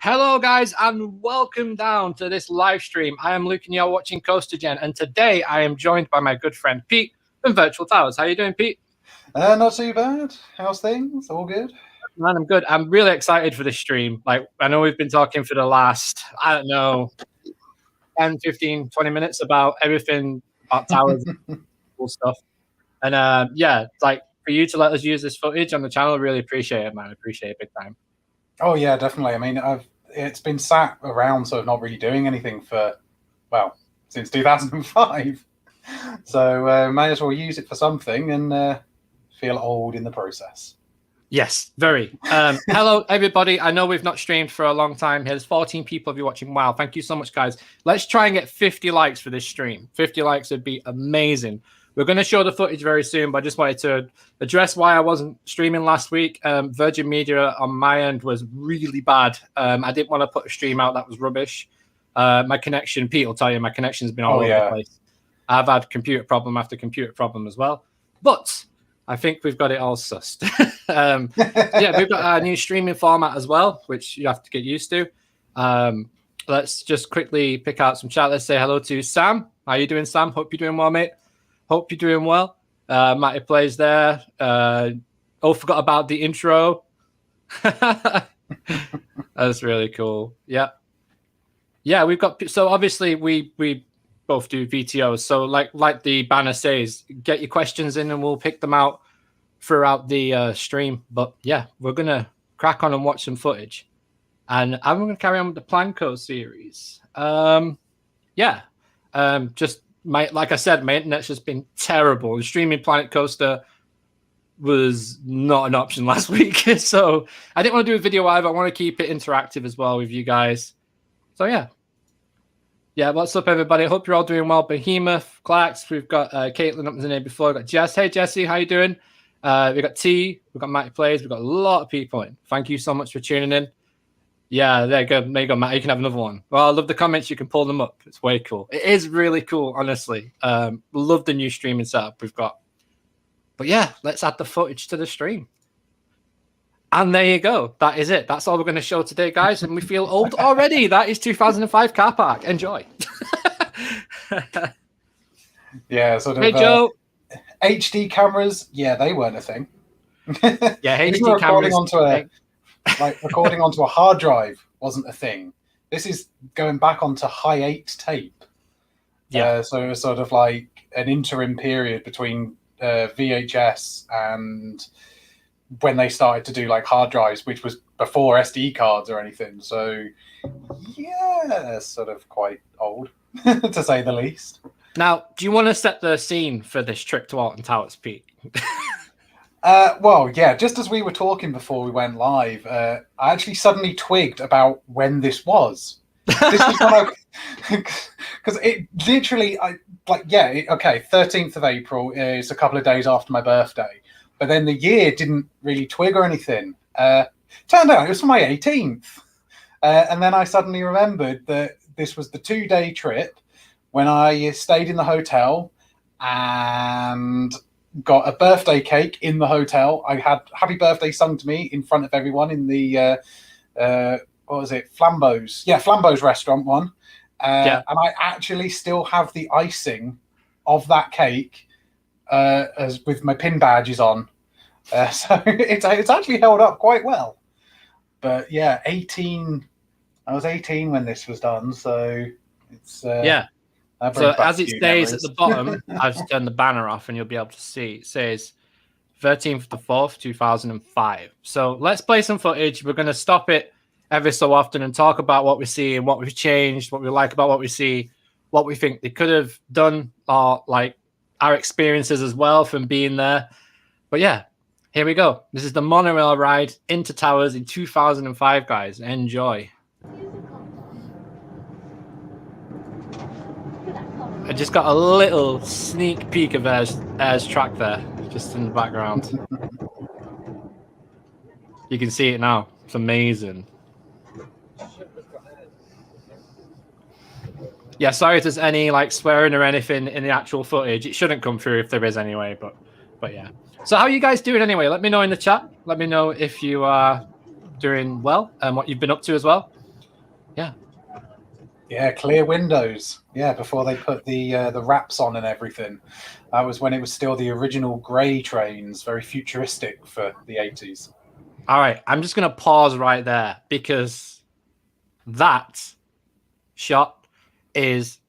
Hello, guys, and welcome down to this live stream. I am Luke, and you're watching CoasterGen, and today I am joined by my good friend Pete from Virtual Towers. How you doing, Pete? Not too bad. How's things? All good? Man, I'm good. I'm really excited for this stream. Like, I know we've been talking for the last, 10, 15, 20 minutes about everything about towers and cool stuff. And like for you to let us use this footage on the channel, really appreciate it, man. I appreciate it big time. Oh yeah, definitely. I mean, it's been sat around sort of not really doing anything for, well, since 2005. So may as well use it for something and feel old in the process. Yes, very. Hello, everybody. I know we've not streamed for a long time. There's 14 people of you watching. Wow, thank you so much, guys. Let's try and get 50 likes for this stream. 50 likes would be amazing. We're going to show the footage very soon, but I just wanted to address why I wasn't streaming last week. Virgin Media on my end was really bad. I didn't want to put a stream out that was rubbish. My connection, Pete will tell you, my connection's been all over the place. I've had computer problem after computer problem as well. But I think we've got it all sussed. We've got our new streaming format as well, which you have to get used to. Let's just quickly pick out some chat. Let's say hello to Sam. How you doing, Sam? Hope you're doing well, mate. Hope you're doing well. Matty plays there. Forgot about the intro. That's really cool. Yeah. Yeah, we've got, so obviously we both do VTOs. So like the banner says, get your questions in and we'll pick them out throughout the stream. But yeah, we're going to crack on and watch some footage. And I'm going to carry on with the Planco series. Like I said, my internet's just been terrible. And streaming Planet Coaster was not an option last week. So I didn't want to do a video live. I want to keep it interactive as well with you guys. So yeah. Yeah, what's up, everybody? I hope you're all doing well. Behemoth, Clax, we've got Caitlin up in the name before. We've got Jess. Hey, Jessie, how you doing? We've got T. We've got Matty Plays. We've got a lot of people in. Thank you so much for tuning in. Yeah, there you go. There you go, Matt. You can have another one. Well, I love the comments. You can pull them up. It's way cool. It is really cool, honestly. Love the new streaming setup we've got. But yeah, let's add the footage to the stream. And there you go. That is it. That's all we're going to show today, guys. And we feel old already. That is 2005 car park. Enjoy. Yeah, sort of. Hey, Joe. HD cameras. Yeah, they weren't a thing. Yeah, HD cameras. Recording onto a hard drive wasn't a thing. This is going back onto high 8 tape. Yeah. So it was sort of like an interim period between VHS and when they started to do like hard drives, which was before SD cards or anything. So yeah, sort of quite old to say the least. Now, do you want to set the scene for this trip to Alton Towers, Pete? Well, yeah, just as we were talking before we went live, I actually suddenly twigged about when this was. This was when because it literally, 13th of April is a couple of days after my birthday. But then the year didn't really twig or anything. Turned out it was for my 18th. And then I suddenly remembered that this was the 2-day trip when I stayed in the hotel and got a birthday cake in the hotel. I had happy birthday sung to me in front of everyone in the, what was it? Flambeau's. Yeah, Flambeau's restaurant one. And I actually still have the icing of that cake as with my pin badges on. So it's actually held up quite well. But yeah, 18. I was 18 when this was done, so it's So as it stays at the bottom, I've just turned the banner off, and you'll be able to see it says 13th of the 4th, 2005. So let's play some footage. We're going to stop it every so often and talk about what we see and what we've changed, what we like about what we see, what we think they could have done, or like our experiences as well from being there. But yeah, here we go. This is the monorail ride into Towers in 2005, guys. Enjoy. I just got a little sneak peek of Air's track there, just in the background. You can see it now. It's amazing. Yeah, sorry if there's any like swearing or anything in the actual footage. It shouldn't come through if there is anyway, but yeah. So how are you guys doing anyway? Let me know in the chat. Let me know if you are doing well and what you've been up to as well. Yeah. Yeah, clear windows. Yeah, before they put the wraps on and everything. That was when it was still the original grey trains, very futuristic for the 80s. All right, I'm just gonna pause right there because that shot is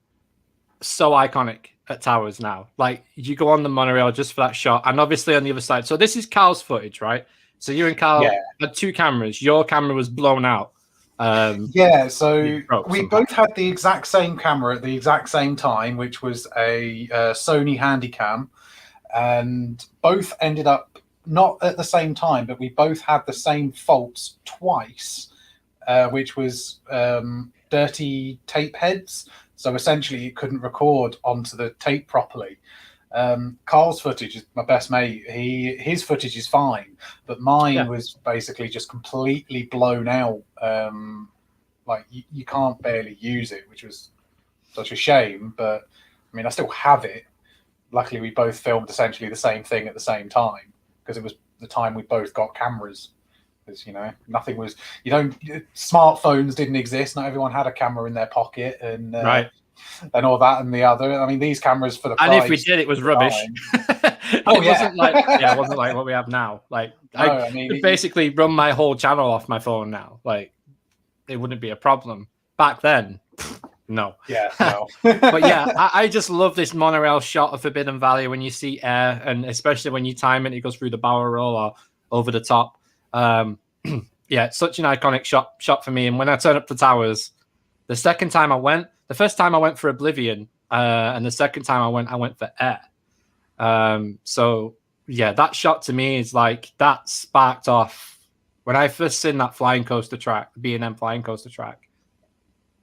so iconic at Towers now. Like, you go on the monorail just for that shot, and obviously on the other side. So this is Carl's footage, right? So you and Carl had two cameras. Your camera was blown out. Yeah, so we somehow. both had the exact same camera at the exact same time, which was a Sony Handycam, and both ended up not at the same time, but we both had the same faults twice, which was dirty tape heads. So essentially, it couldn't record onto the tape properly. Carl's footage is my best mate. His footage is fine, but mine was basically just completely blown out. Like you can't barely use it, which was such a shame. But I mean, I still have it. Luckily, we both filmed essentially the same thing at the same time because it was the time we both got cameras. Because nothing was. Smartphones didn't exist. Not everyone had a camera in their pocket, and and all that and the other. I mean, these cameras for the price, and if we did, it was rubbish. It wasn't like what we have now. Like, I could basically run my whole channel off my phone now. Like, it wouldn't be a problem. Back then, no. Yeah, no. But yeah, I just love this monorail shot of Forbidden Valley when you see air, and especially when you time it goes through the barrel roll or over the top. Yeah, it's such an iconic shot for me. And when I turn up to Towers, the second time I went, the first time I went for Oblivion, and the second time I went for Air. So yeah, that shot to me is like, that sparked off when I first seen that flying coaster track, the B&M flying coaster track.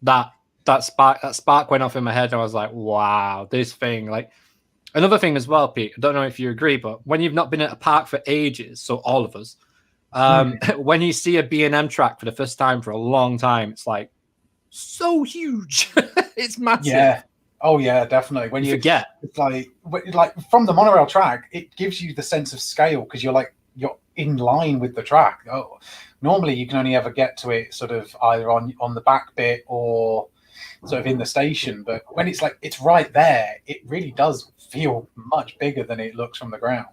That spark went off in my head, and I was like, wow, this thing. Like, another thing as well, Pete, I don't know if you agree, but when you've not been at a park for ages, so all of us, when you see a B&M track for the first time for a long time, it's like so huge. It's massive. Yeah. Oh yeah, definitely. When you forget, it's like from the monorail track, it gives you the sense of scale because you're in line with the track. Oh, normally you can only ever get to it sort of either on the back bit or sort of in the station. But when it's right there, it really does feel much bigger than it looks from the ground.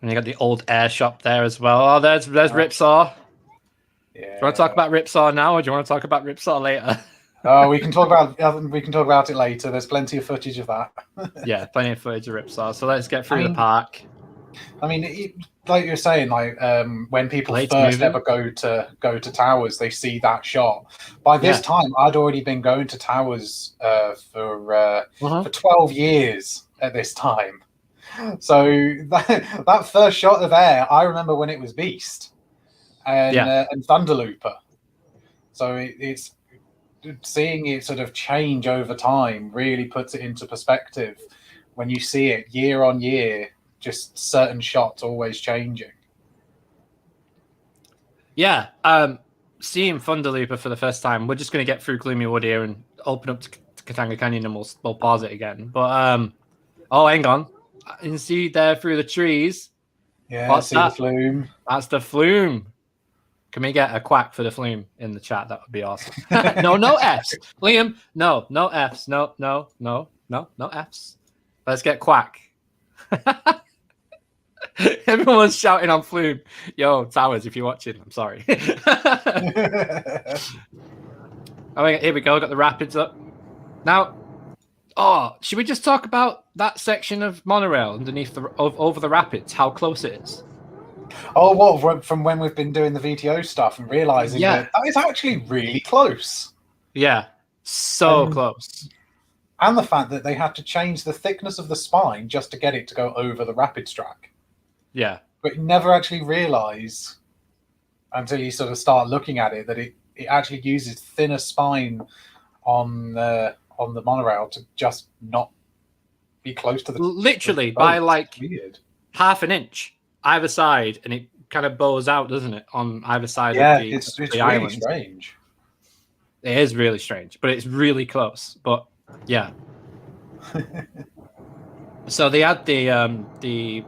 And you got the old air shop there as well. Oh, there's Ripsaw. Yeah. Do you want to talk about Ripsaw now, or do you want to talk about Ripsaw later? Oh, we can talk about it later. There's plenty of footage of that. Yeah, plenty of footage of Ripsaw. So let's get through the park. I mean, like you're saying, when people first ever go to Towers, they see that shot. By this time, I'd already been going to Towers for 12 years at this time. So that first shot of air, I remember when it was Beast and Thunderlooper. So it's seeing it sort of change over time really puts it into perspective when you see it year on year, just certain shots always changing. Yeah. Seeing Thunderlooper for the first time, we're just going to get through Gloomy Wood here and open up to Katanga Canyon, and we'll pause it again. But, oh, hang on. You can see there through the trees. Yeah, I see the flume. That's the flume. Can we get a quack for the flume in the chat? That would be awesome. No Fs. Liam, no Fs. No Fs. Let's get quack. Everyone's shouting on flume. Yo, Towers, if you're watching, I'm sorry. Here we go. Got the rapids up. Now, should we just talk about that section of monorail underneath over the rapids, how close it is? Oh, well, from when we've been doing the VTO stuff and realizing that is actually really close. Yeah, so close. And the fact that they had to change the thickness of the spine just to get it to go over the rapids track. Yeah. But you never actually realize until you sort of start looking at it that it actually uses thinner spine on the monorail to just not be close to the literally by half an inch either side, and it kind of bows out, doesn't it, on either side of the it's the really island. Strange. It is really strange, but it's really close. But yeah. So they had the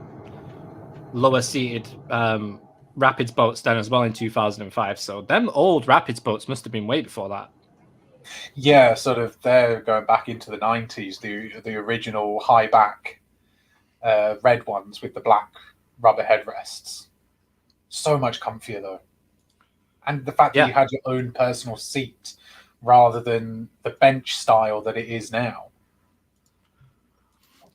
lower seated rapids boats then as well in 2005. So them old rapids boats must have been way before that. Yeah, sort of. They're going back into the 90s. The original high back red ones with the black rubber headrests. So much comfier though, and the fact that Yeah, you had your own personal seat rather than the bench style that it is now.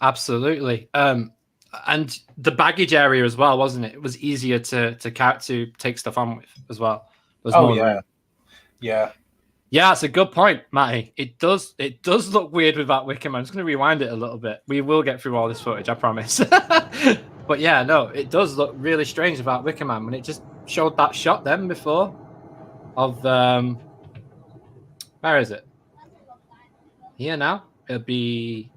absolutely. And the baggage area as well, wasn't it? It was easier to take stuff on with as well. There was Oh more yeah, room. yeah. Yeah, it's a good point, Matty. It does look weird without Wickham. I'm just going to rewind it a little bit. We will get through all this footage, I promise. But yeah, no, it does look really strange about Wicker Man when it just showed that shot then before of where is it? Here now. It'll be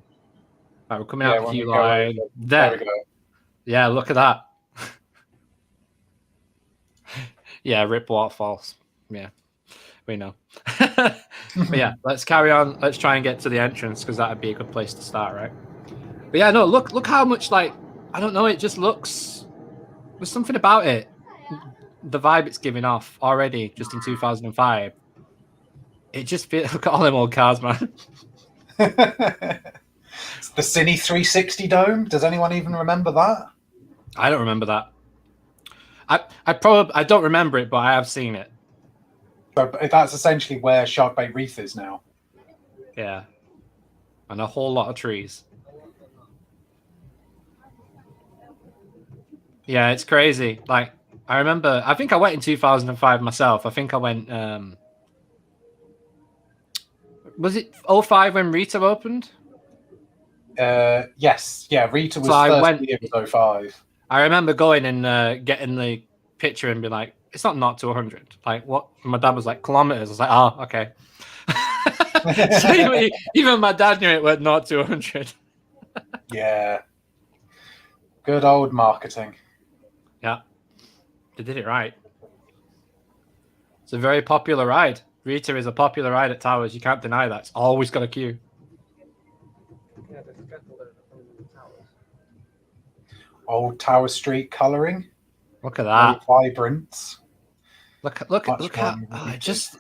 right, we're coming out Yeah, the when queue we go over, line. there we go. Yeah, look at that. Yeah, Rip Waterfalls. Yeah, we know. But yeah, let's carry on. Let's try and get to the entrance because that would be a good place to start, right? But yeah, no, look how much I don't know, it just looks there's something about it. The vibe it's giving off already just in 2005. It just feels look at all them old cars, man. The Cine 360 Dome. Does anyone even remember that? I don't remember that. I don't remember it, but I have seen it. But that's essentially where Sharkbait Reef is now. Yeah. And a whole lot of trees. Yeah, it's crazy. Like, I remember, I think I went in 2005 myself. I think I went, was it 05 when Rita opened? Yes. Yeah, Rita was So I first went, year was 05. I remember going and getting the picture and being like, it's not to 100. Like, what? My dad was like, kilometers. I was like, oh, okay. So even my dad knew it went not to 100. Yeah. Good old marketing. Yeah. They did it right. It's a very popular ride. Rita is a popular ride at Towers. You can't deny that. It's always got a queue. Old Tower Street colouring. Look at that. Very vibrant. Look how it just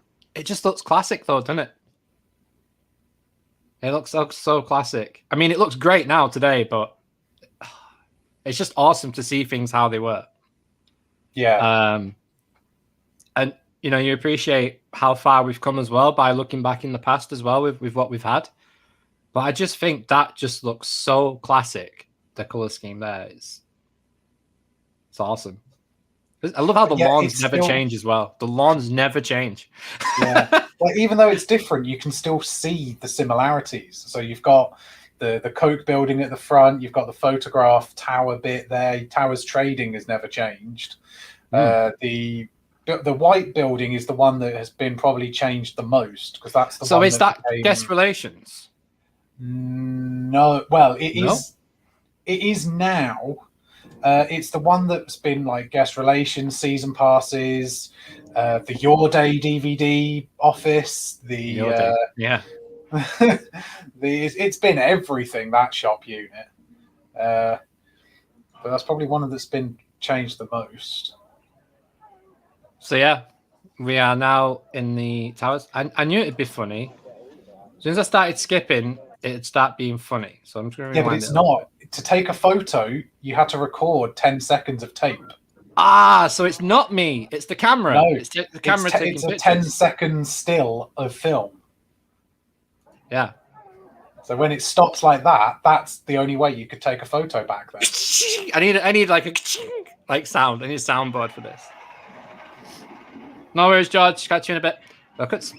looks classic though, doesn't it? It looks so classic. I mean, it looks great now today, but it's just awesome to see things how they were. Yeah. And you know, you appreciate how far we've come as well by looking back in the past as well with what we've had. But I just think that just looks so classic. The color scheme there is it's awesome. I love how the lawns never change as well. The lawns never change. Yeah. Well, even though it's different, you can still see the similarities. So you've got the Coke building at the front. You've got the photograph tower bit there. Towers Trading has never changed. The white building is the one that has been probably changed the most because that's the so one. So is that guest relations? No. Well, it is. It is now. It's the one that's been like guest relations, season passes, the Your Day DVD office, yeah. It's been everything, that shop unit. But that's probably one that's been changed the most. So yeah, we are now in the Towers. I knew it'd be funny. As soon as I started skipping, it'd start being funny. So I'm just going to rewind but it's not. To take a photo, you had to record 10 seconds of tape. Ah, so it's not me. It's the camera. No, it's the camera taking it's pictures. a 10-second still of film. Yeah. So when it stops like that, that's the only way you could take a photo back then. I need like a sound. I need a soundboard for this. No worries, George. Catch you in a bit. Look at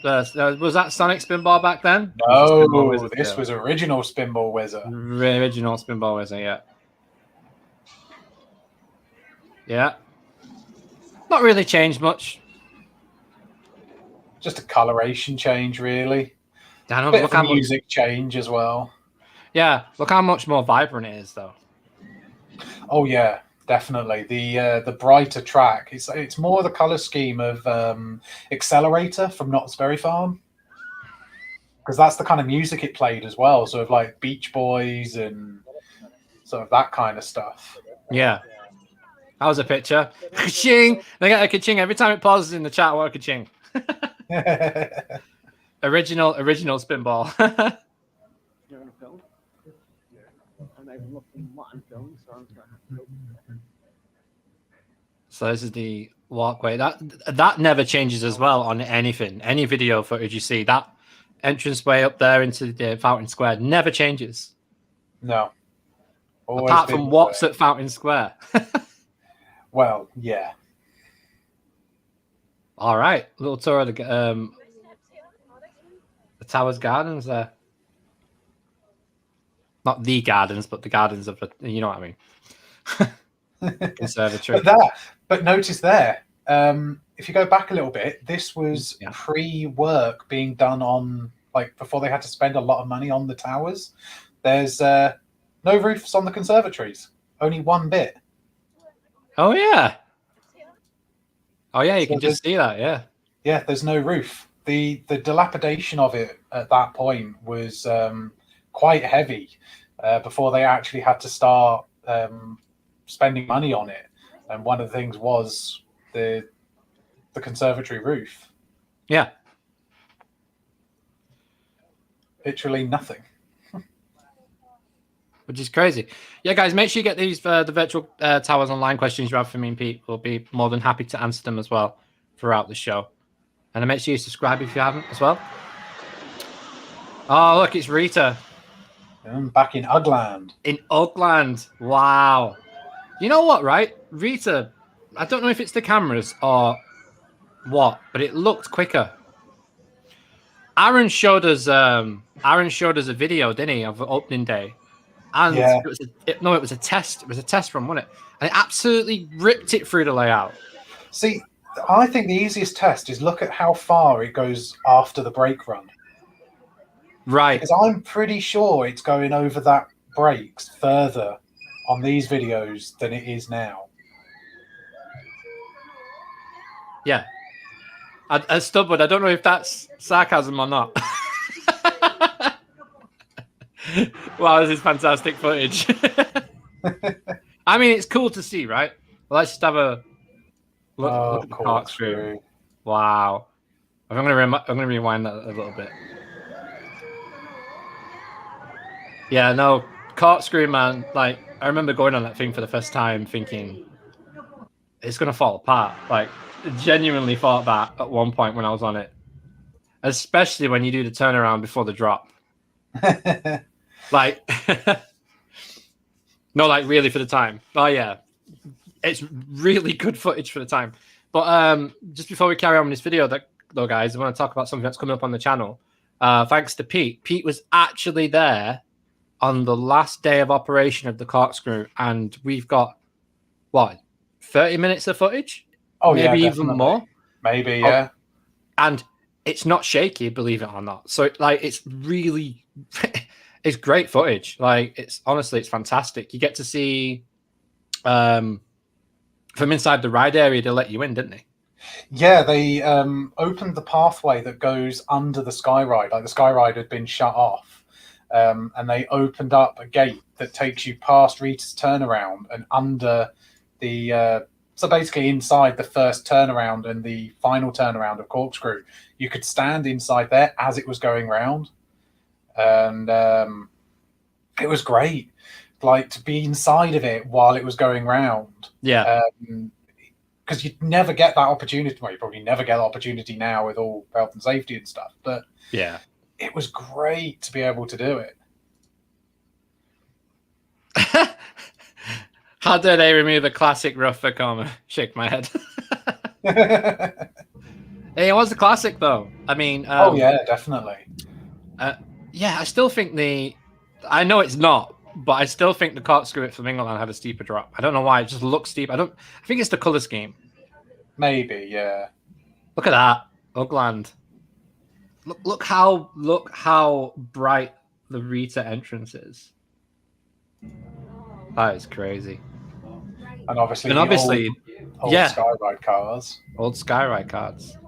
was that Sonic Spinball back then? No, this was original Spinball Wizard. Original Spinball Wizard, yeah. Yeah. Not really changed much. Just a coloration change, really. I know, bit look of how music change as well. Yeah, look how much more vibrant it is, though. Oh yeah, definitely. The brighter track. It's more the color scheme of Accelerator from Knott's Berry Farm, because that's the kind of music it played as well. Sort of like Beach Boys and sort of that kind of stuff. Yeah. That was a picture. Ka-ching! They get a ka-ching every time it pauses in the chat. What a ka-ching. Original spinball. You're gonna film? And I've looked in what I'm filming, so I'm gonna have to go. So this is the walkway. That never changes as well on anything. Any video footage you see, that entranceway up there into the Fountain Square never changes. No. Always Apart from what's at Fountain Square. Well, yeah. All right, little tour of the Towers Gardens there. Not the gardens, but the gardens of you know what I mean. Conservatory. But notice there, if you go back a little bit, this was pre-work being done on, like, before they had to spend a lot of money on the towers. There's no roofs on the conservatories, only one bit. Oh yeah. Oh yeah, you can just see that. Yeah. Yeah, there's no roof. The dilapidation of it at that point was quite heavy before they actually had to start spending money on it. And one of the things was the conservatory roof. Yeah. Literally nothing. Which is crazy. Yeah, guys, make sure you get these the virtual towers online questions you have for me and Pete. We'll be more than happy to answer them as well throughout the show. And make sure you subscribe if you haven't as well. Oh, look, it's Rita. Back in Ugland. In Ugland. Wow. You know what, right? Rita, I don't know if it's the cameras or what, but it looked quicker. Aaron showed us a video, didn't he, of opening day. And yeah. it was a test. It was a test run, wasn't it? And it absolutely ripped it through the layout. See, I think the easiest test is look at how far it goes after the brake run. Right. Because I'm pretty sure it's going over that brakes further on these videos than it is now. Yeah. I stubborn. I don't know if that's sarcasm or not. Wow, this is fantastic footage. I mean, it's cool to see, right? Let's just have a look at the corkscrew. Wow. I'm gonna rewind that a little bit. Yeah, no, corkscrew, man. Like, I remember going on that thing for the first time thinking it's gonna fall apart. Like, genuinely thought that at one point when I was on it. Especially when you do the turnaround before the drop. Like, no, like really for the time. Oh yeah, it's really good footage for the time. But just before we carry on with this video, though, guys, I want to talk about something that's coming up on the channel. Thanks to Pete. Pete was actually there on the last day of operation of the corkscrew, and we've got what 30 minutes of footage. Oh, maybe yeah, even more. Maybe, yeah. And it's not shaky, believe it or not. So, like, it's really. It's great footage. Like, it's honestly, it's fantastic. You get to see from inside the ride area. They let you in, didn't they? Yeah, they opened the pathway that goes under the sky ride. Like, the sky ride had been shut off, and they opened up a gate that takes you past Rita's turnaround and under the. So basically, inside the first turnaround and the final turnaround of corkscrew, you could stand inside there as it was going round. And it was great, like, to be inside of it while it was going round. Yeah. Because you'd never get that opportunity. Well, you probably never get that opportunity now with all health and safety and stuff. But yeah, it was great to be able to do it. How dare they remove a classic rough Vekoma? Shake my head. Hey, it was a classic, though. I mean, oh yeah, definitely. Yeah, I still think I know it's not, but I still think the corkscrew at Flamingoland had a steeper drop. I don't know why. It just looks steep. I think it's the color scheme. Maybe, yeah. Look at that, Ugland. Look how bright the Rita entrance is. That is crazy. And obviously, old yeah, Skyride cars. Old Skyride cars.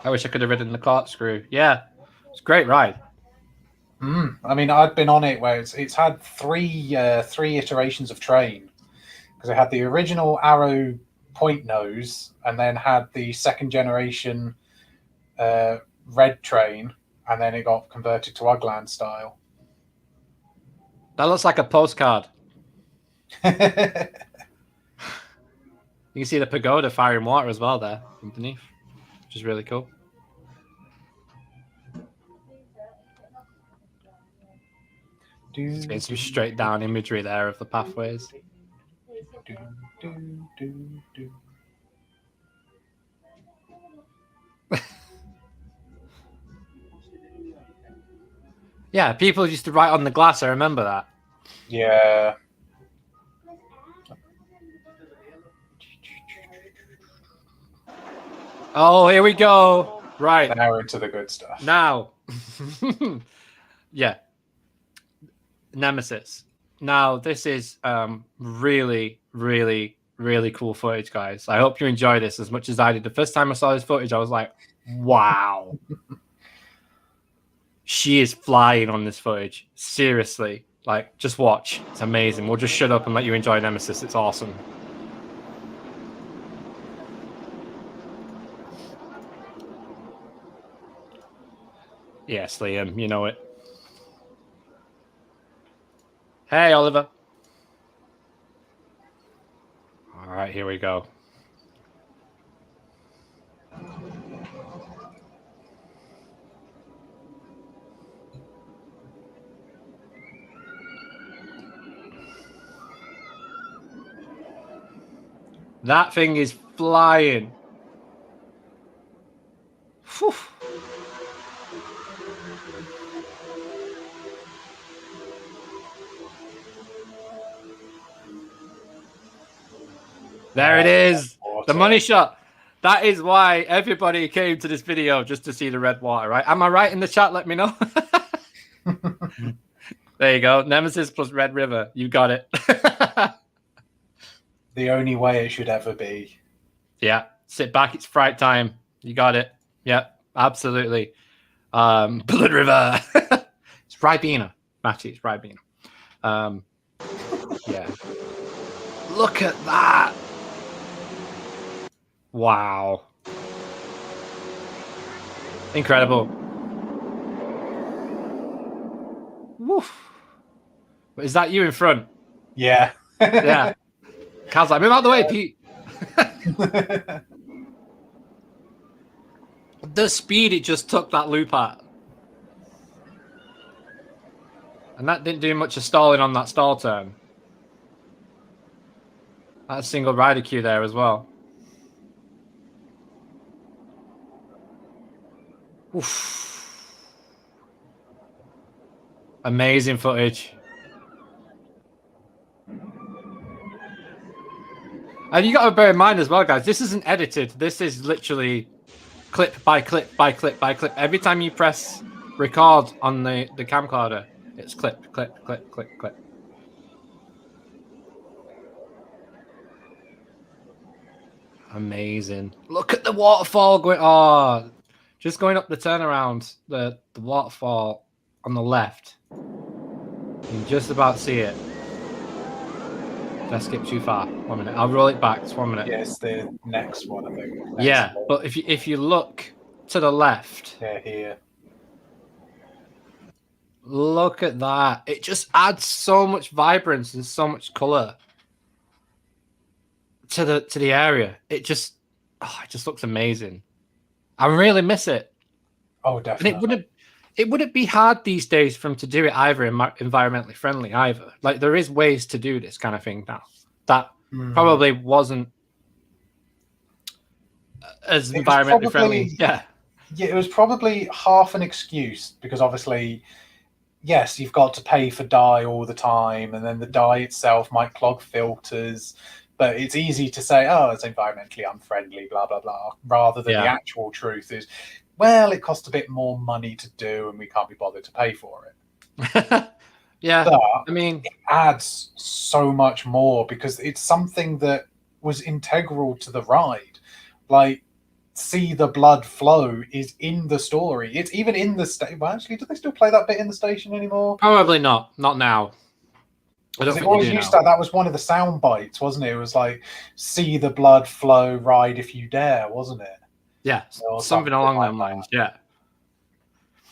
I wish I could have ridden the corkscrew. Yeah, it's a great ride. I mean, I've been on it where it's had three iterations of train, because it had the original Arrow point nose, and then had the second generation red train, and then it got converted to Ugland style. That looks like a postcard. You can see the pagoda firing water as well there underneath, which is really cool. Just getting some straight down imagery there of the pathways. Yeah, people used to write on the glass. I remember that. Yeah. Oh, here we go. Right. Now we're into the good stuff. Now. Yeah. Nemesis. Now, this is really, really, really cool footage, guys. I hope you enjoy this as much as I did. The first time I saw this footage, I was like, wow. She is flying on this footage. Seriously. Like, just watch. It's amazing. We'll just shut up and let you enjoy Nemesis. It's awesome. Yes, Liam, you know it. Hey, Oliver. All right, here we go. That thing is flying. Whew. There it is. The money shot. That is why everybody came to this video, just to see the red water, right? Am I right in the chat? Let me know. There you go. Nemesis plus Red River. You got it. The only way it should ever be. Yeah. Sit back. It's fright time. You got it. Yeah, absolutely. Blood River. It's Ribena. Matty, it's Ribena. Yeah. Look at that. Wow. Incredible. Woof. Is that you in front? Yeah. Yeah. Cal's like, move out the way, Pete. The speed it just took that loop at. And that didn't do much of stalling on that stall turn. That's single rider queue there as well. Oof. Amazing footage. And you got to bear in mind as well, guys, this isn't edited. This is literally clip by clip by clip by clip. Every time you press record on the camcorder, it's clip, clip, clip, clip, clip. Amazing. Look at the waterfall going. Oh, just going up the turnaround, the waterfall on the left. You can just about see it. Did I skip too far? 1 minute. I'll roll it back. It's 1 minute. Yes, the next one, I think. Yeah, but if you look to the left. Yeah, here. Look at that. It just adds so much vibrance and so much color to the area. It just looks amazing. I really miss it. Oh, definitely. And it wouldn't be hard these days for them to do it either environmentally friendly either. Like, there is ways to do this kind of thing now that probably wasn't as environmentally friendly. Yeah. Yeah, it was probably half an excuse because obviously, yes, you've got to pay for dye all the time, and then the dye itself might clog filters. But it's easy to say, oh, it's environmentally unfriendly, blah, blah, blah, rather than the actual truth is, well, it costs a bit more money to do and we can't be bothered to pay for it. Yeah, but I mean, it adds so much more because it's something that was integral to the ride. Like, see the blood flow is in the story. It's even in the station. Well, actually, do they still play that bit in the station anymore? Probably not. Not now. I don't Because it think they always do used now. that was one of the sound bites, wasn't it? It was like, see the blood flow, ride if you dare, wasn't it? Yeah, Or something along like them that. lines. Yeah.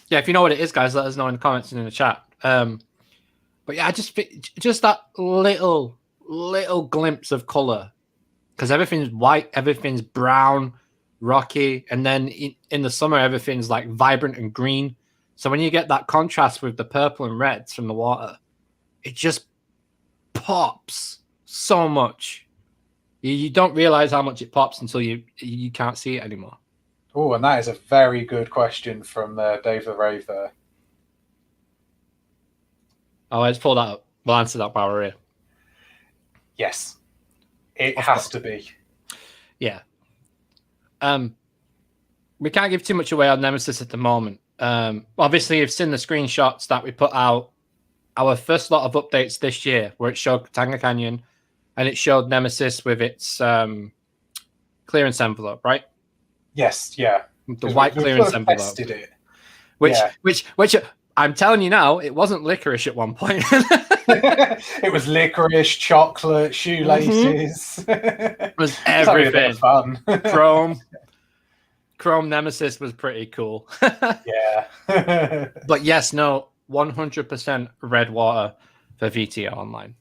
Yeah, if you know what it is, guys, let us know in the comments and in the chat. But yeah, I just that little glimpse of color, because everything's white, everything's brown, rocky, and then in the summer everything's like vibrant and green. So when you get that contrast with the purple and reds from the water, it just pops so much. You don't realize how much it pops until you can't see it anymore. Oh, and that is a very good question from Dave the Rave there. Oh, let's pull that up. We'll answer that while we're here. Yes, it Of has course. to be. Yeah. We can't give too much away on Nemesis at the moment. Obviously, you've seen the screenshots that we put out. Our first lot of updates this year, where it showed Tanga Canyon, and it showed Nemesis with its clearance envelope, right? Yes, yeah. The white clearance sort of envelope. tested it. Which Yeah. I'm telling you now, it wasn't licorice at one point. It was licorice, chocolate, shoelaces. It was Just having a bit everything. of fun. Chrome Nemesis was pretty cool. Yeah. But yes, no, 100% red water for VTO Online.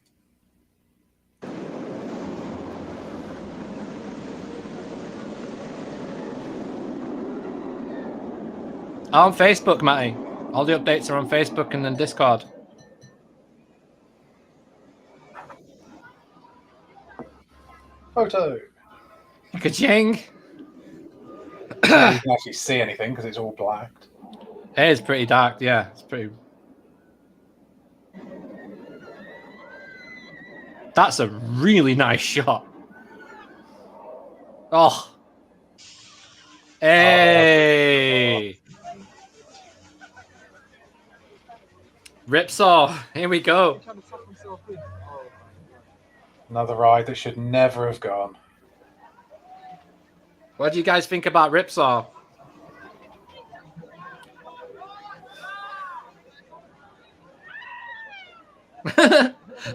On Facebook, Matty. All the updates are on Facebook and then Discord. Photo. Ka-ching! You can actually see anything because it's all blacked. It is pretty dark, yeah. It's pretty. That's a really nice shot. Oh. Hey. Ripsaw. Here we go. Another ride that should never have gone. What do you guys think about Ripsaw?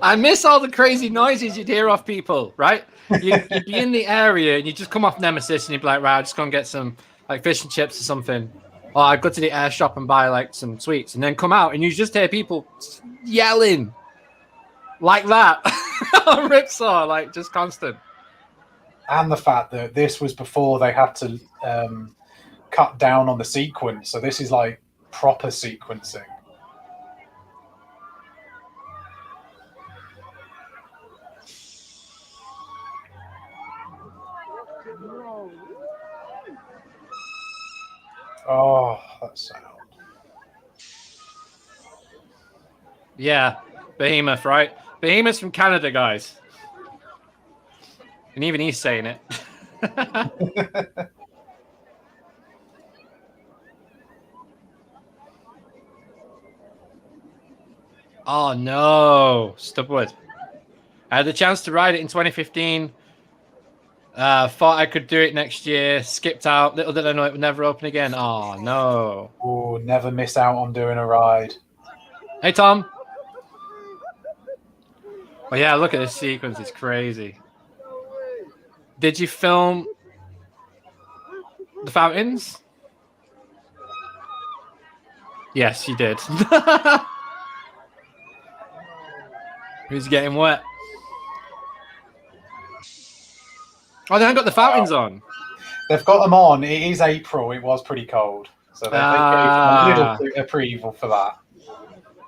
I miss all the crazy noises you'd hear off people, right? You'd be in the area and you just come off Nemesis and you'd be like, right, I'm just going to get some like fish and chips or something. Or I'd go to the air shop and buy like some sweets and then come out and you just hear people yelling like that on Ripsaw, like just constant. And the fact that this was before they had to cut down on the sequence. So this is like proper sequencing. Oh, that sound. Yeah, Behemoth, right? Behemoth's from Canada, guys. And even he's saying it. Oh, no. Stubwood. I had the chance to ride it in 2015. Thought I could do it next year. Skipped out. Little did I know it would never open again. Oh, no. Oh, never miss out on doing a ride. Hey, Tom. Oh, yeah, look at this sequence. It's crazy. Did you film the fountains? Yes, you did. Who's getting wet? Oh, they haven't got the fountains on. They've got them on. It is April. It was pretty cold. So they gave them a little approval for that.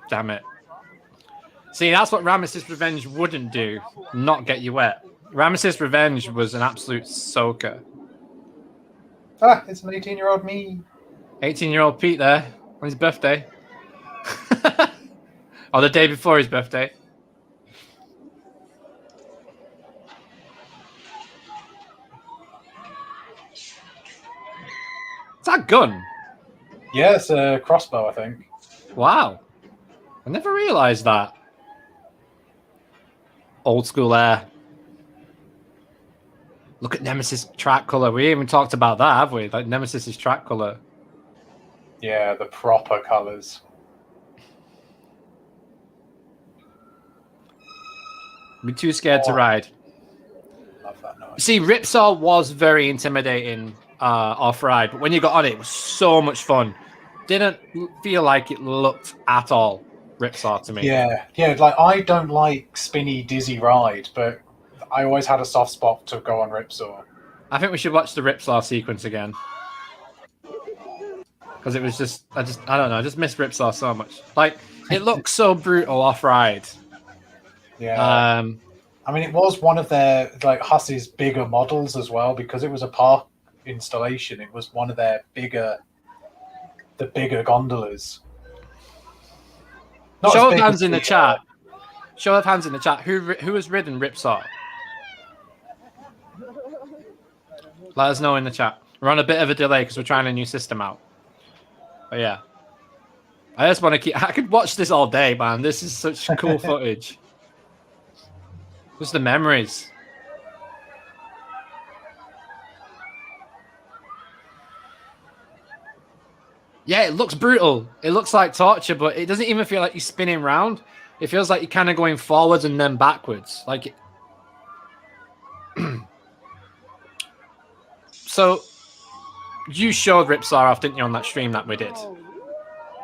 Damn it. See, that's what Ramesses Revenge wouldn't do. Not get you wet. Ramesses Revenge was an absolute soaker. Ah, it's an 18-year-old me. 18-year-old Pete there on his birthday. Or the day before his birthday. Is that a gun? Yeah, it's a crossbow, I think. Wow. I never realised that. Old school air. Look at Nemesis track colour. We even talked about that, have we? Like Nemesis's track colour. Yeah, the proper colours. Be too scared to Oh. ride. Love that noise. See, Ripsaw was very intimidating off-ride, but when you got on it, it was so much fun. Didn't feel like it looked at all Ripsaw to me. Yeah. Like I don't like spinny, dizzy ride, but I always had a soft spot to go on Ripsaw. I think we should watch the Ripsaw sequence again. Because it was just, I don't know, I just miss Ripsaw so much. Like, it looks so brutal off-ride. Yeah. I mean, it was one of their, like, Huss's bigger models as well, because it was a park installation. It was one of their bigger gondolas. Not Show as of big hands as in the the, chat. Show of hands in the chat. Who has ridden Ripsaw? Let us know in the chat. We're on a bit of a delay because we're trying a new system out. But yeah. I just want to keep... I could watch this all day, man. This is such cool footage. Just the memories. Yeah, it looks brutal. It looks like torture, but it doesn't even feel like you're spinning round. It feels like you're kind of going forwards and then backwards. Like, so you showed Ripsaw off, didn't you, on that stream that we did?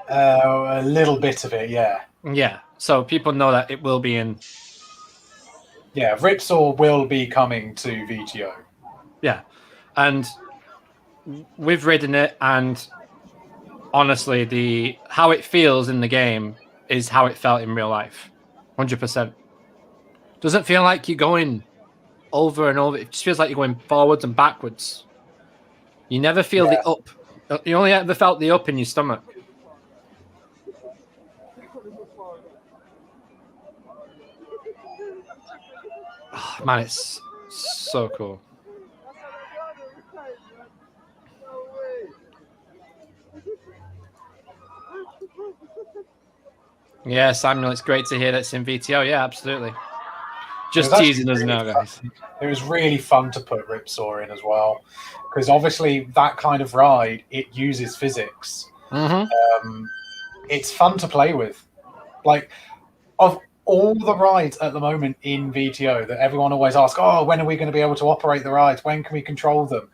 a little bit of it, yeah. Yeah. So people know that it will be in. Yeah, Ripsaw will be coming to VTO. Yeah, and we've ridden it, and honestly, how it feels in the game is how it felt in real life. 100%. Doesn't feel like you're going over and over. It just feels like you're going forwards and backwards. You never feel the up. You only ever felt the up in your stomach. Oh, man, it's so cool. Yeah, Samuel, it's great to hear that's in VTO. Yeah, absolutely. Just teasing us now, guys. It was really fun to put Ripsaw in as well, because obviously that kind of ride, it uses physics. Mm-hmm. It's fun to play with. Like, of all the rides at the moment in VTO that everyone always asks, oh, when are we going to be able to operate the rides? When can we control them?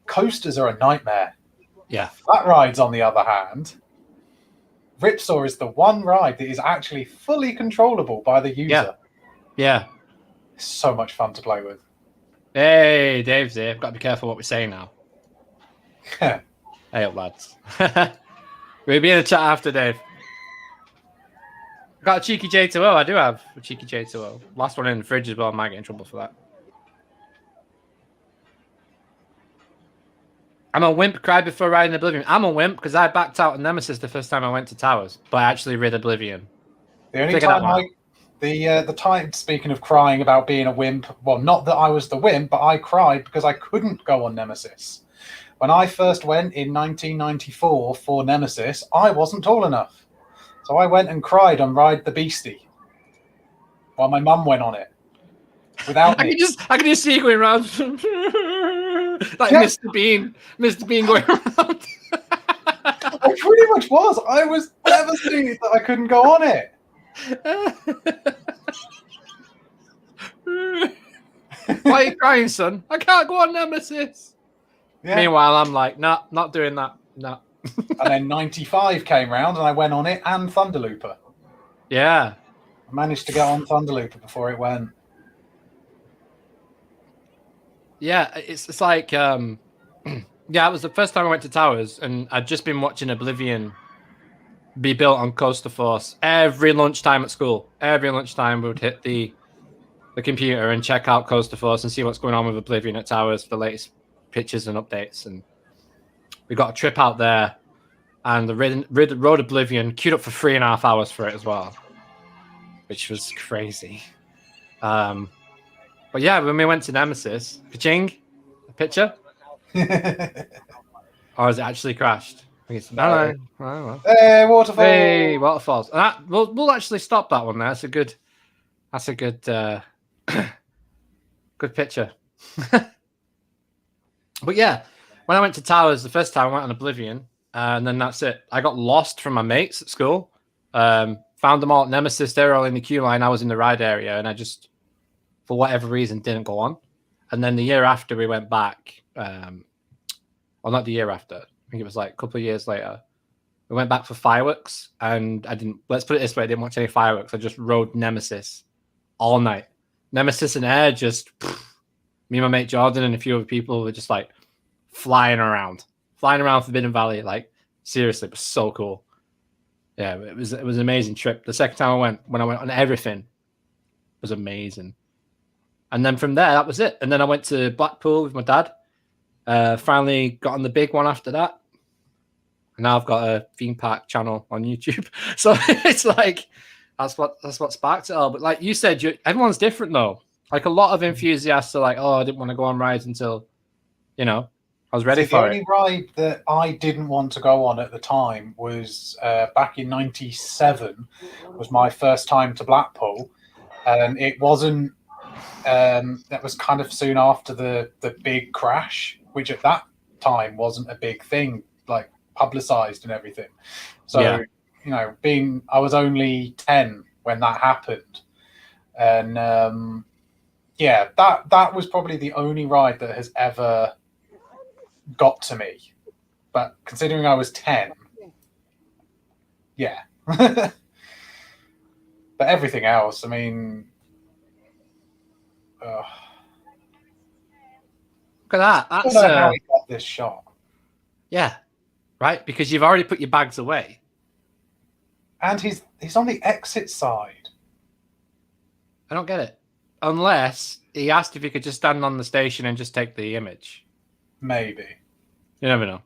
Coasters are a nightmare. Yeah. Flat rides, on the other hand, Ripsaw is the one ride that is actually fully controllable by the user. Yeah. It's so much fun to play with. Hey, Dave's here. Got to be careful what we say now. Hey up, lads. We'll be in the chat after, Dave. Got a cheeky J2O. I do have a cheeky J2O. Last one in the fridge as well. I might get in trouble for that. I'm a wimp. Cried before riding Oblivion. I'm a wimp because I backed out on Nemesis the first time I went to Towers, but I actually rid Oblivion. The only time the time, speaking of crying about being a wimp, well, not that I was the wimp, but I cried because I couldn't go on Nemesis. When I first went in 1994 for Nemesis, I wasn't tall enough. So I went and cried on Ride the Beastie while my mum went on it without me. I can just see you going around like Mr. Bean going around. I pretty much was. I was devastated that I couldn't go on it. Why are you crying, son? I can't go on Nemesis. Yeah. Meanwhile, I'm like, nah, not doing that. No. And then 95 came round and I went on it and Thunderlooper. Yeah. I managed to get on Thunderlooper before it went. Yeah, it's like, yeah, it was the first time I went to Towers and I'd just been watching Oblivion be built on Coaster Force. Every lunchtime at school, every lunchtime we would hit the computer and check out Coaster Force and see what's going on with Oblivion at Towers for the latest pictures and updates. And we got a trip out there and the rode Oblivion, queued up for 3.5 hours for it as well, which was crazy. But yeah, when we went to Nemesis, ka-ching, a picture? Or has it actually crashed? No. Hey, waterfall! Hey, waterfalls. And we'll actually stop that one there. That's a good good picture. But yeah, when I went to Towers the first time, I went on Oblivion, and then that's it. I got lost from my mates at school. Found them all at Nemesis. They were all in the queue line. I was in the ride area, and I just for whatever reason, didn't go on. And then the year after we went back, well, not the year after, I think it was like a couple of years later, we went back for fireworks, and I didn't, let's put it this way, I didn't watch any fireworks. I just rode Nemesis all night. Nemesis and Air, just, me and my mate Jordan and a few other people were just like flying around Forbidden Valley. Like, seriously, it was so cool. Yeah, it was an amazing trip. The second time I went, when I went on everything, it was amazing. And then from there, that was it. And then I went to Blackpool with my dad. Finally got on the big one after that. And now I've got a theme park channel on YouTube. So it's like, that's what sparked it all. But like you said, everyone's different though. Like a lot of enthusiasts are like, oh, I didn't want to go on rides until, I was ready for it. The only ride that I didn't want to go on at the time was back in '97. Was my first time to Blackpool, and it wasn't. That was kind of soon after the big crash, which at that time wasn't a big thing, like publicized and everything. So I was only 10 when that happened, and that was probably the only ride that has ever got to me. But considering I was 10, yeah. But everything else, I mean, look at that. I don't know how he got this shot. Yeah, right. Because you've already put your bags away, and he's on the exit side. I don't get it. Unless he asked if he could just stand on the station and just take the image. Maybe. You never know.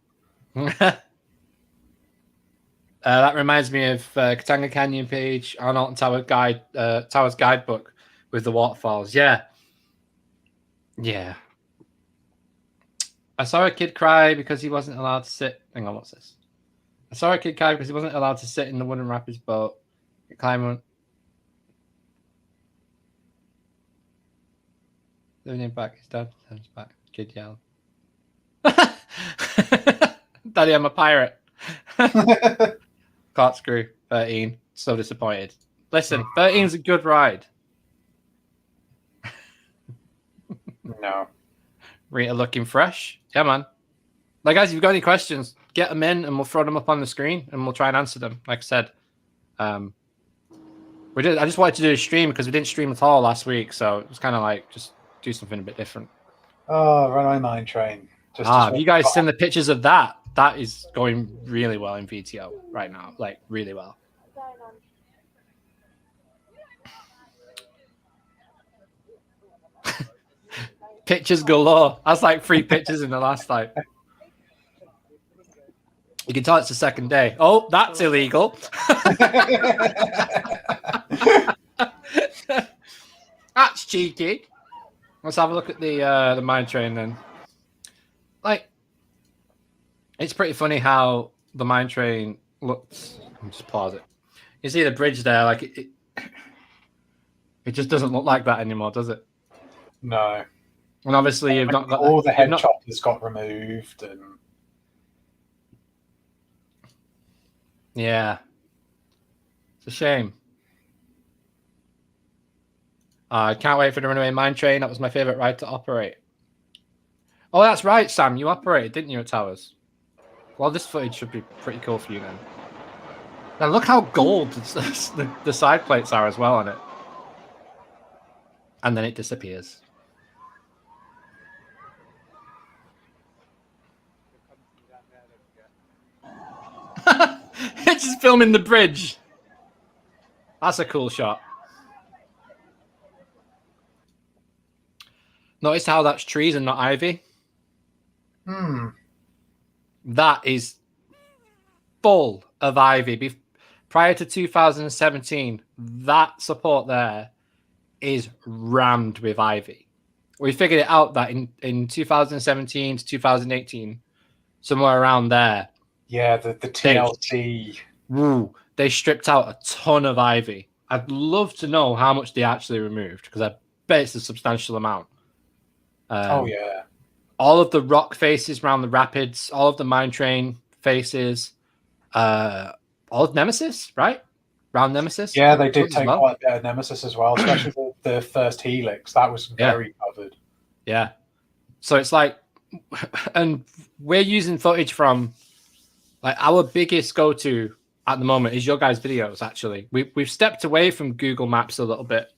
That reminds me of Katanga Canyon page on Alton Towers guidebook with the waterfalls. Yeah. I saw a kid cry because he wasn't allowed to sit. Hang on, what's this? I saw a kid cry because he wasn't allowed to sit in the wooden rapids boat. Climb. Living back, his dad turns back. Kid yelled. Daddy, I'm a pirate. Corkscrew, 13. So disappointed. Listen, 13's a good ride. No. Rita looking fresh. Yeah, man. Like, guys, if you've got any questions, get them in and we'll throw them up on the screen and we'll try and answer them. Like I said, I just wanted to do a stream because we didn't stream at all last week. So it was kind of like, just do something a bit different. Oh, Runaway Mine Train. Have you guys seen the pictures of that? That is going really well in VTO right now. Like, really well. Pictures galore. That's like 3 pictures in the last like. You can tell it's the second day. Oh, that's illegal. That's cheeky. Let's have a look at the mine train then. Like, it's pretty funny how the mine train looks. I'll just pause it. You see the bridge there, like it just doesn't look like that anymore, does it? No. And obviously, you've not got all the head choppers got removed, and yeah, it's a shame. I can't wait for the Runaway Mine Train. That was my favorite ride to operate. Oh, that's right, Sam. You operated, didn't you, at Towers? Well, this footage should be pretty cool for you then. Now look how gold the side plates are as well on it. And then it disappears. It's just filming the bridge. That's a cool shot. Notice how that's trees and not ivy? That is full of ivy. Prior to 2017, that support there is rammed with ivy. We figured it out that in 2017 to 2018, somewhere around there. Yeah, the TLC. They stripped out a ton of ivy. I'd love to know how much they actually removed, because I bet it's a substantial amount. Oh, yeah. All of the rock faces around the rapids, all of the mine train faces, all of Nemesis, right? Round Nemesis. Yeah, they did take quite a bit of Nemesis as well, especially the first Helix. That was very covered. Yeah. So it's like, and we're using footage from like our biggest go-to at the moment is your guys' videos. Actually, we've stepped away from Google Maps a little bit.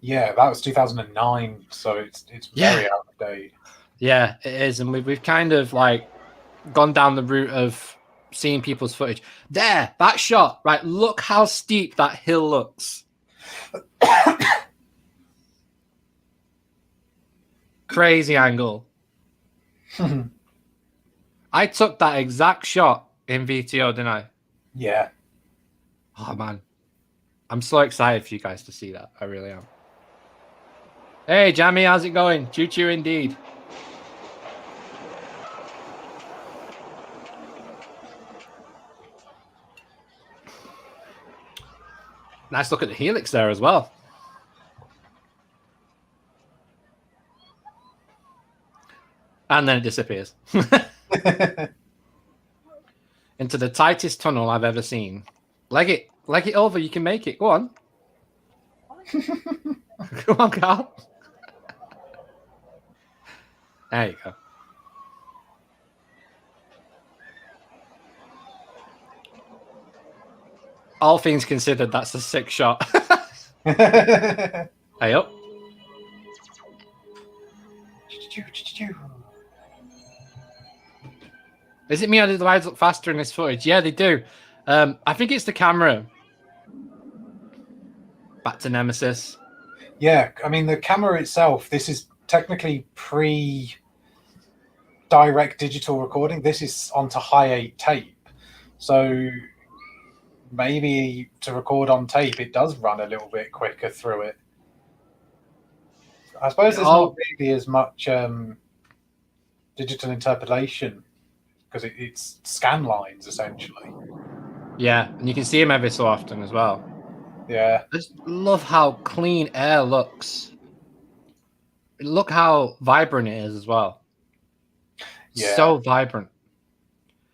Yeah, that was 2009, so it's very out of date. Yeah, it is, and we've kind of like gone down the route of seeing people's footage. There, that shot, right? Look how steep that hill looks. Crazy angle. I took that exact shot in VTO, didn't I? Yeah. Oh man, I'm so excited for you guys to see that. I really am. Hey, Jammy, how's it going? Choo choo indeed. Nice look at the Helix there as well. And then it disappears. Into the tightest tunnel I've ever seen. Leg it over, you can make it. Go on. Come on, Carl. There you go. All things considered, that's a sick shot. Hey up. Is it me or do the rides look faster in this footage? Yeah, they do. I think it's the camera. Back to Nemesis. Yeah, I mean, the camera itself, this is technically pre-direct digital recording. This is onto high 8 tape. So maybe to record on tape, it does run a little bit quicker through it. I suppose there's not really as much digital interpolation because it's scan lines, essentially. Yeah, and you can see him every so often as well. Yeah. I just love how clean air looks. Look how vibrant it is as well. Yeah. So vibrant.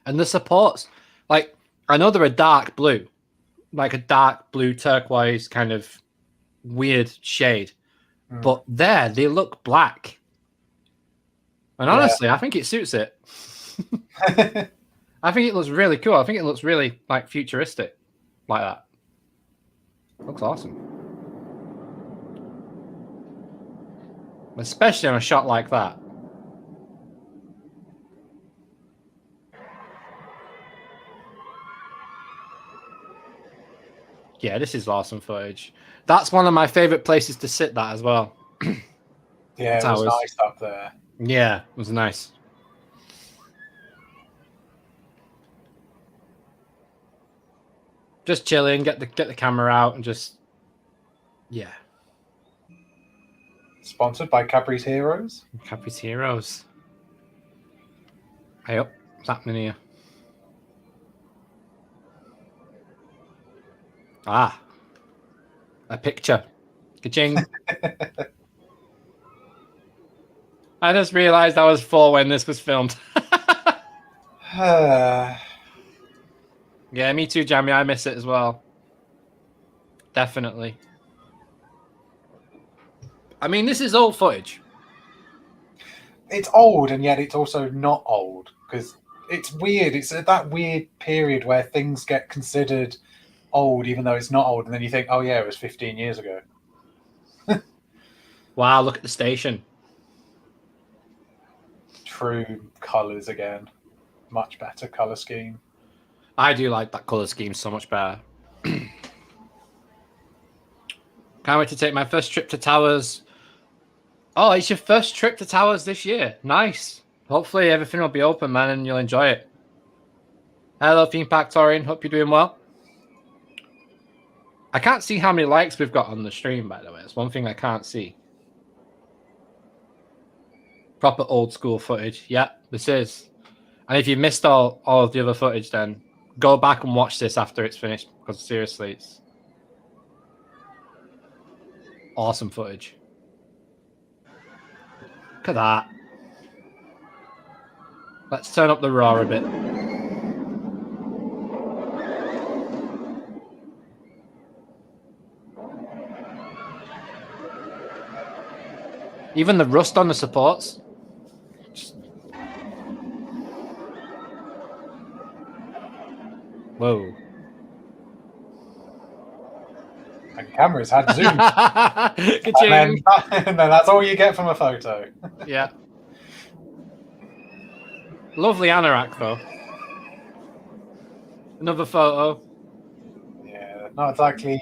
And the supports, like, I know they're a dark blue, like a dark blue turquoise kind of weird shade, but there they look black. And honestly, I think it suits it. I think it looks really cool. I think it looks really like futuristic like that. Looks awesome. Especially on a shot like that. Yeah, this is awesome footage. That's one of my favorite places to sit that as well. Yeah, it was nice up there. Yeah, it was nice. Just chilling, get the camera out and just Sponsored by Capri's Heroes. Capri's Heroes. Hey up, what's happening here? Ah, a picture. Ka-ching. I just realized I was 4 when this was filmed. Yeah, me too, Jamie. I miss it as well. Definitely. I mean, this is old footage. It's old, and yet it's also not old, because it's weird. It's that weird period where things get considered old, even though it's not old, and then you think, oh yeah, it was 15 years ago. Wow, look at the station. True colours again. Much better colour scheme. I do like that colour scheme so much better. Can't wait to take my first trip to Towers. Oh, it's your first trip to Towers this year. Nice. Hopefully everything will be open, man, and you'll enjoy it. Hello, Theme Park Torian. Hope you're doing well. I can't see how many likes we've got on the stream, by the way. It's one thing I can't see. Proper old school footage. Yeah, this is. And if you missed all of the other footage, then go back and watch this after it's finished, because seriously, it's awesome footage. Look at that. Let's turn up the roar a bit. Even the rust on the supports. Whoa. And cameras had zoom. Ka-ching. And then that's all you get from a photo. Yeah. Lovely anorak, though. Another photo. Yeah, not exactly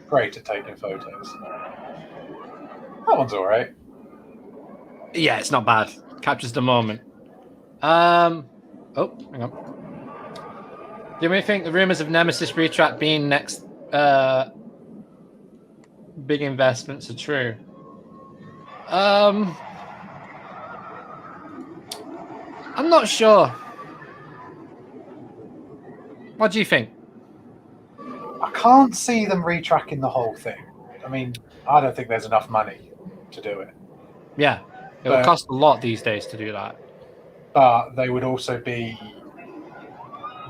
great at taking photos. That one's all right. Yeah, it's not bad. Captures the moment. Oh, hang on. Do we think the rumors of Nemesis retract being next big investments are true? I'm not sure. What do you think? I can't see them retracking the whole thing. I mean, I don't think there's enough money to do it. Yeah, it would cost a lot these days to do that. But they would also be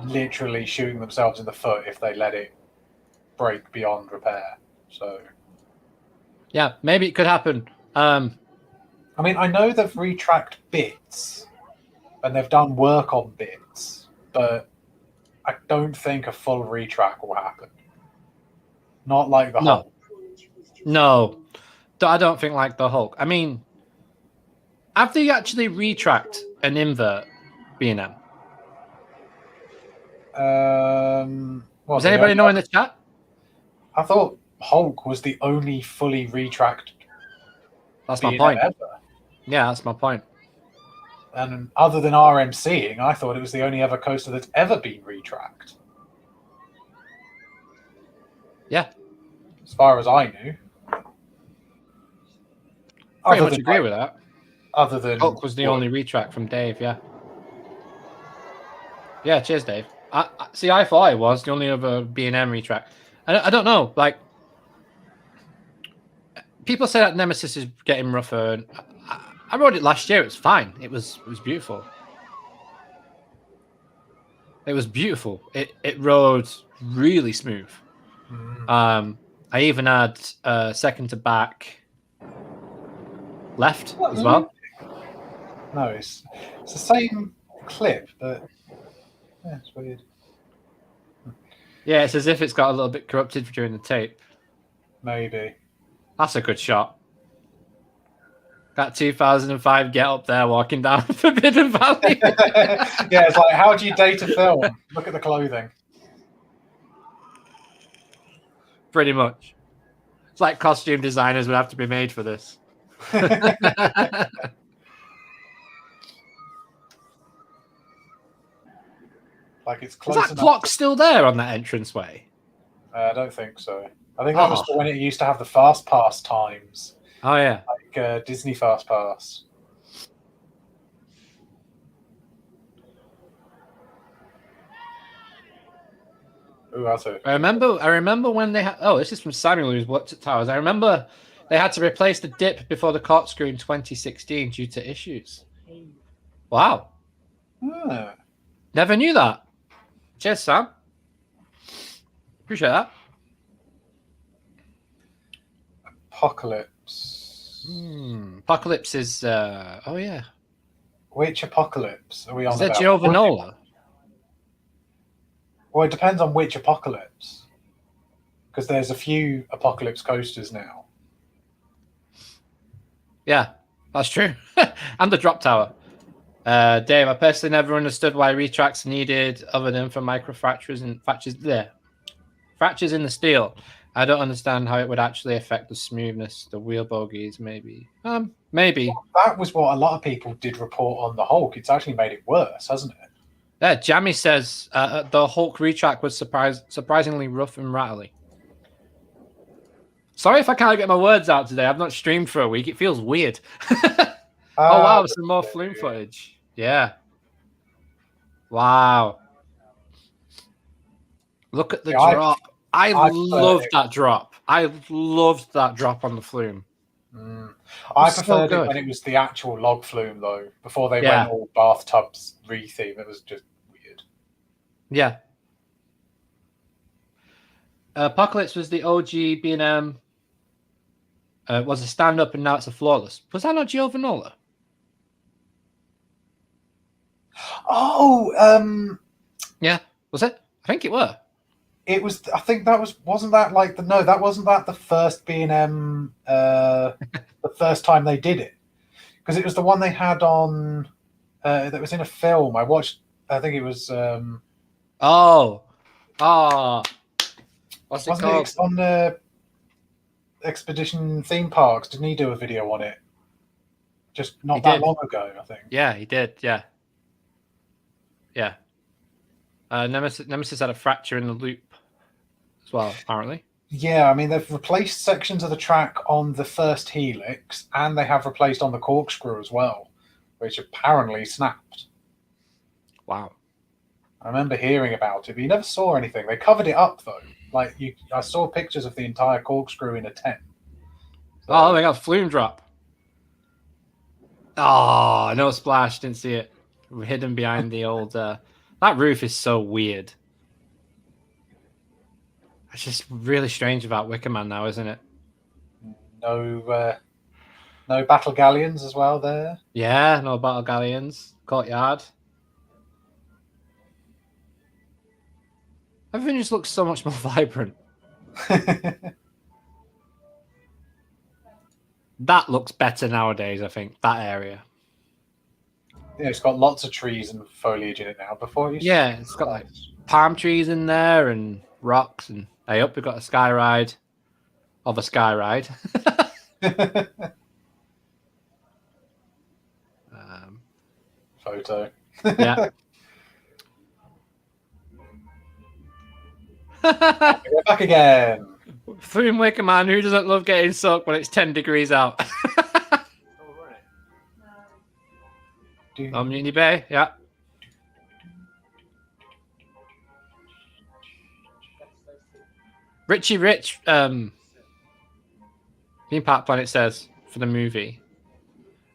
literally shooting themselves in the foot if they let it break beyond repair. So, yeah, maybe it could happen. I mean, I know they've retracked bits and they've done work on bits, but I don't think a full retrack will happen. Not like the Hulk. No, I don't think like the Hulk. I mean, have they actually retracked an invert B&M? Does anybody know in the chat? I thought Hulk was the only fully retracked. That's my point. Ever. Yeah, that's my point. And other than RMCing, I thought it was the only ever coaster that's ever been retracked. Yeah. As far as I knew. Pretty much agree with that. Other than Hulk was the only retract from Dave, yeah. Yeah, cheers, Dave. I thought it was the only other B&M retract. I don't know, like, people say that Nemesis is getting rougher. I rode it last year. It was fine. It was beautiful. It was beautiful. It rode really smooth. I even had second to back left as well. No, it's the same clip, but yeah, it's weird. Yeah, it's as if it's got a little bit corrupted during the tape. Maybe. That's a good shot. That 2005 get up there walking down Forbidden Valley. Yeah, it's like, how do you date a film? Look at the clothing. Pretty much. It's like costume designers would have to be made for this. Like it's close. Is that clock still there on that entranceway? I don't think so. I think that was when it used to have the fast pass times. Oh yeah, like Disney Fast Pass. Ooh, that's it. I remember when they had. Oh, this is from Samuel who's worked at Towers. I remember they had to replace the dip before the corkscrew in 2016 due to issues. Wow. Never knew that. Cheers, Sam. Appreciate that. Apocalypse. Apocalypse is. Oh yeah. Which Apocalypse are we on? Is that Giovanola? Well, it depends on which Apocalypse, because there's a few Apocalypse coasters now. Yeah, that's true. And the drop tower. Dave, I personally never understood why retracts are needed other than for microfractures and fractures in the steel. I don't understand how it would actually affect the smoothness, the wheel bogies, maybe. Maybe. Well, that was what a lot of people did report on the Hulk. It's actually made it worse, hasn't it? Yeah, Jammy says the Hulk retract was surprisingly rough and rattly. Sorry if I can't get my words out today. I've not streamed for a week. It feels weird. Oh, wow. Some more flume footage. Yeah. Wow. Look at the drop. I loved that drop. I loved that drop on the flume. I preferred it when it was the actual log flume, though, before they went all bathtubs re-theme. It was just weird. Yeah. Apocalypse was the OG B&M was a stand-up and now it's a floorless. Was that not Giovanola? Oh, Yeah, was it? I think it were. it was. I think that wasn't that like the no, that wasn't that the first B&M, the first time they did it, because it was the one they had on that was in a film. I watched. I think it was. Oh, what's it Wasn't called? it on the Expedition Theme Parks? Didn't he do a video on it? Just not He that did. long ago, I think. Yeah, he did. Yeah. Nemesis had a fracture in the loop as well, apparently. Yeah, I mean they've replaced sections of the track on the first helix, and they have replaced on the corkscrew as well, which apparently snapped. Wow. I remember hearing about it, but you never saw anything. They covered it up though. I saw pictures of the entire corkscrew in a tent. So, Oh, they got flume drop. Oh, no splash. Didn't see it. Hidden behind the old. That roof is so weird. It's just really strange about Wickerman now, isn't it? no battle galleons as well there. Yeah, no battle galleons. Courtyard. Everything just looks so much more vibrant. That looks better nowadays, I think, that area. Yeah, it's got lots of trees and foliage in it now. Before it used to It's got like palm trees in there and rocks. And hey, up, we've got a sky ride of a sky ride. Photo. Yeah. We're back again. Flume Wickerman, who doesn't love getting soaked when it's 10 degrees out? On Mutiny Bay, yeah. Richie Rich, Theme Park Planet says for the movie,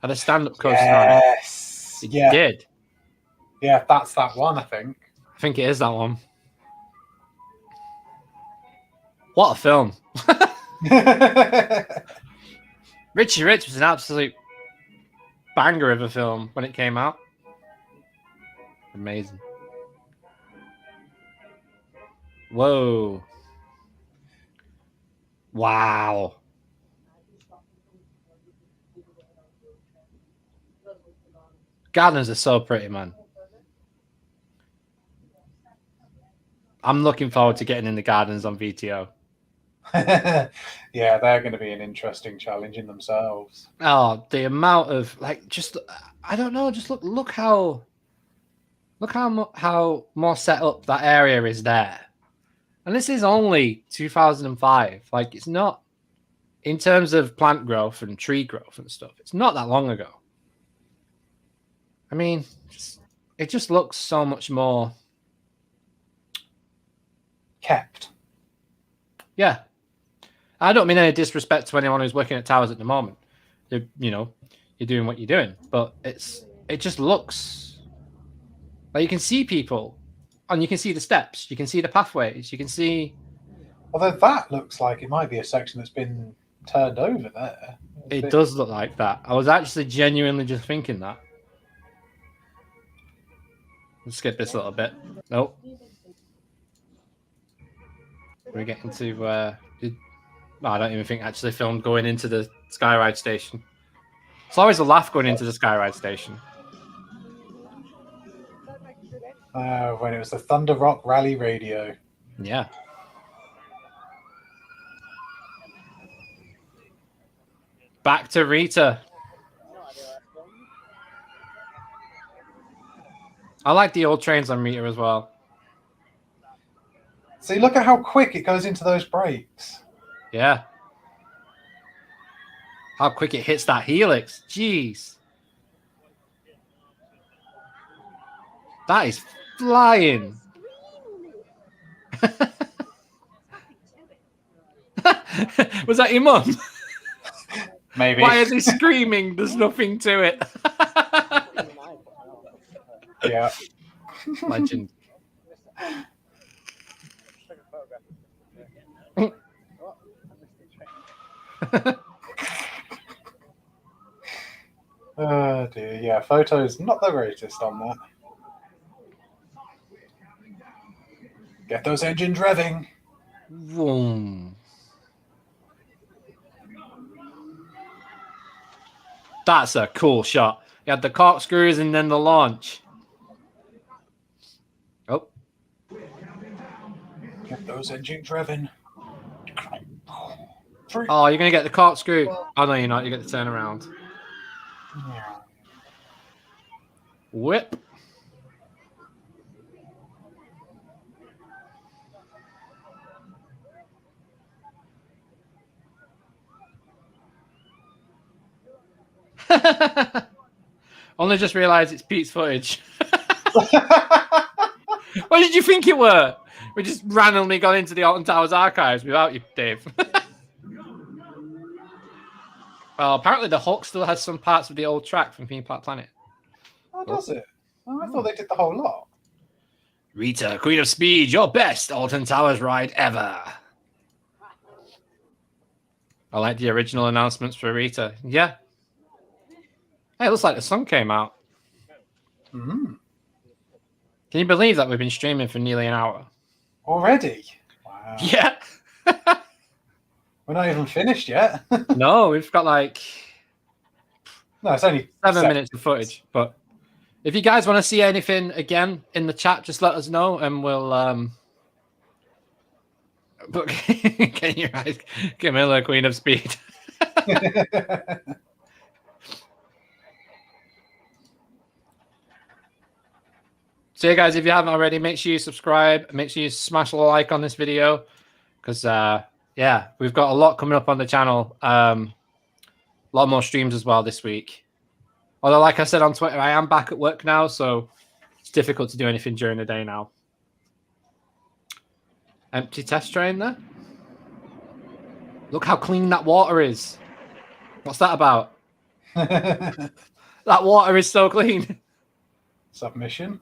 had a stand-up coaster on it. Yes. It Yeah. did. Yeah, that's that one, I think. I think it is that one. What a film. Richie Rich was an absolute banger of a film when it came out. Amazing. Whoa. Wow. Gardens are so pretty, man. I'm looking forward to getting in the gardens on VTO. Yeah, they're going to be an interesting challenge in themselves. Oh, the amount of just I don't know. Just look how more set up that area is there, and this is only 2005. Like it's not in terms of plant growth and tree growth and stuff. It's not that long ago. I mean, it just looks so much more kept. Yeah. I don't mean any disrespect to anyone who's working at towers at the moment. You're doing what you're doing, but it just looks like you can see people, and you can see the steps, you can see the pathways, you can see. Although that looks like it might be a section that's been turned over there. It does look like that. I was actually genuinely just thinking that. Let's skip this a little bit. Nope. We're getting to. I don't even think actually filmed going into the Skyride station. It's always a laugh going into the Skyride station. When it was the Thunder Rock Rally Radio. Yeah. Back to Rita. I like the old trains on Rita as well. See, look at how quick it goes into those brakes. Yeah. How quick it hits that helix. Jeez. That is flying. Was that your mum? Maybe. Why is he screaming? There's nothing to it. Yeah. Legend. Oh dear, yeah, photos not the greatest on that. Get those engines revving. Vroom. That's a cool shot. You had the corkscrews and then the launch. Oh. Get those engines revving. 3. Oh, you're going to get the corkscrew. Oh, no, you're not. You get the turn around. Yeah. Whip. Only just realised it's Pete's footage. What did you think it were? We just randomly got into the Alton Towers archives without you, Dave. Well, apparently the Hulk still has some parts of the old track from Theme Park Planet. Oh, does it? Oh, I thought they did the whole lot. Rita, Queen of Speed, your best Alton Towers ride ever. I like the original announcements for Rita. Yeah. Hey, it looks like the sun came out. Mm. Can you believe that we've been streaming for nearly an hour? Already? Wow. Yeah. We're not even finished yet. No, we've got like No, it's only 7 minutes of footage. But if you guys want to see anything again in the chat, just let us know and we'll but can you write Camilla, Queen of Speed? So yeah, guys, if you haven't already, make sure you subscribe. Make sure you smash a like on this video. Because yeah, we've got a lot coming up on the channel. A lot more streams as well this week. Although, like I said on Twitter, I am back at work now, so it's difficult to do anything during the day now. Empty test train there. Look how clean that water is. What's that about? That water is so clean. Submission.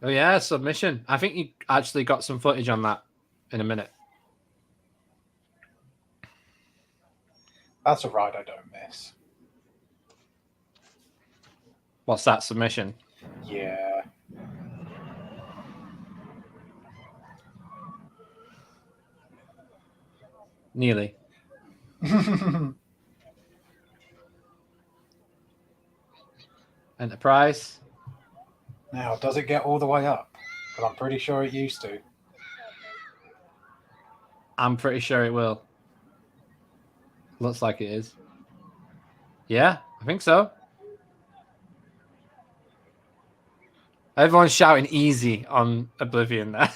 Oh yeah, submission. I think you actually got some footage on that in a minute. That's a ride I don't miss. What's that, submission? Yeah. Nearly. Enterprise. Now, does it get all the way up? Because I'm pretty sure it used to. I'm pretty sure it will. Looks like it is. Yeah, I think so. Everyone's shouting easy on Oblivion there.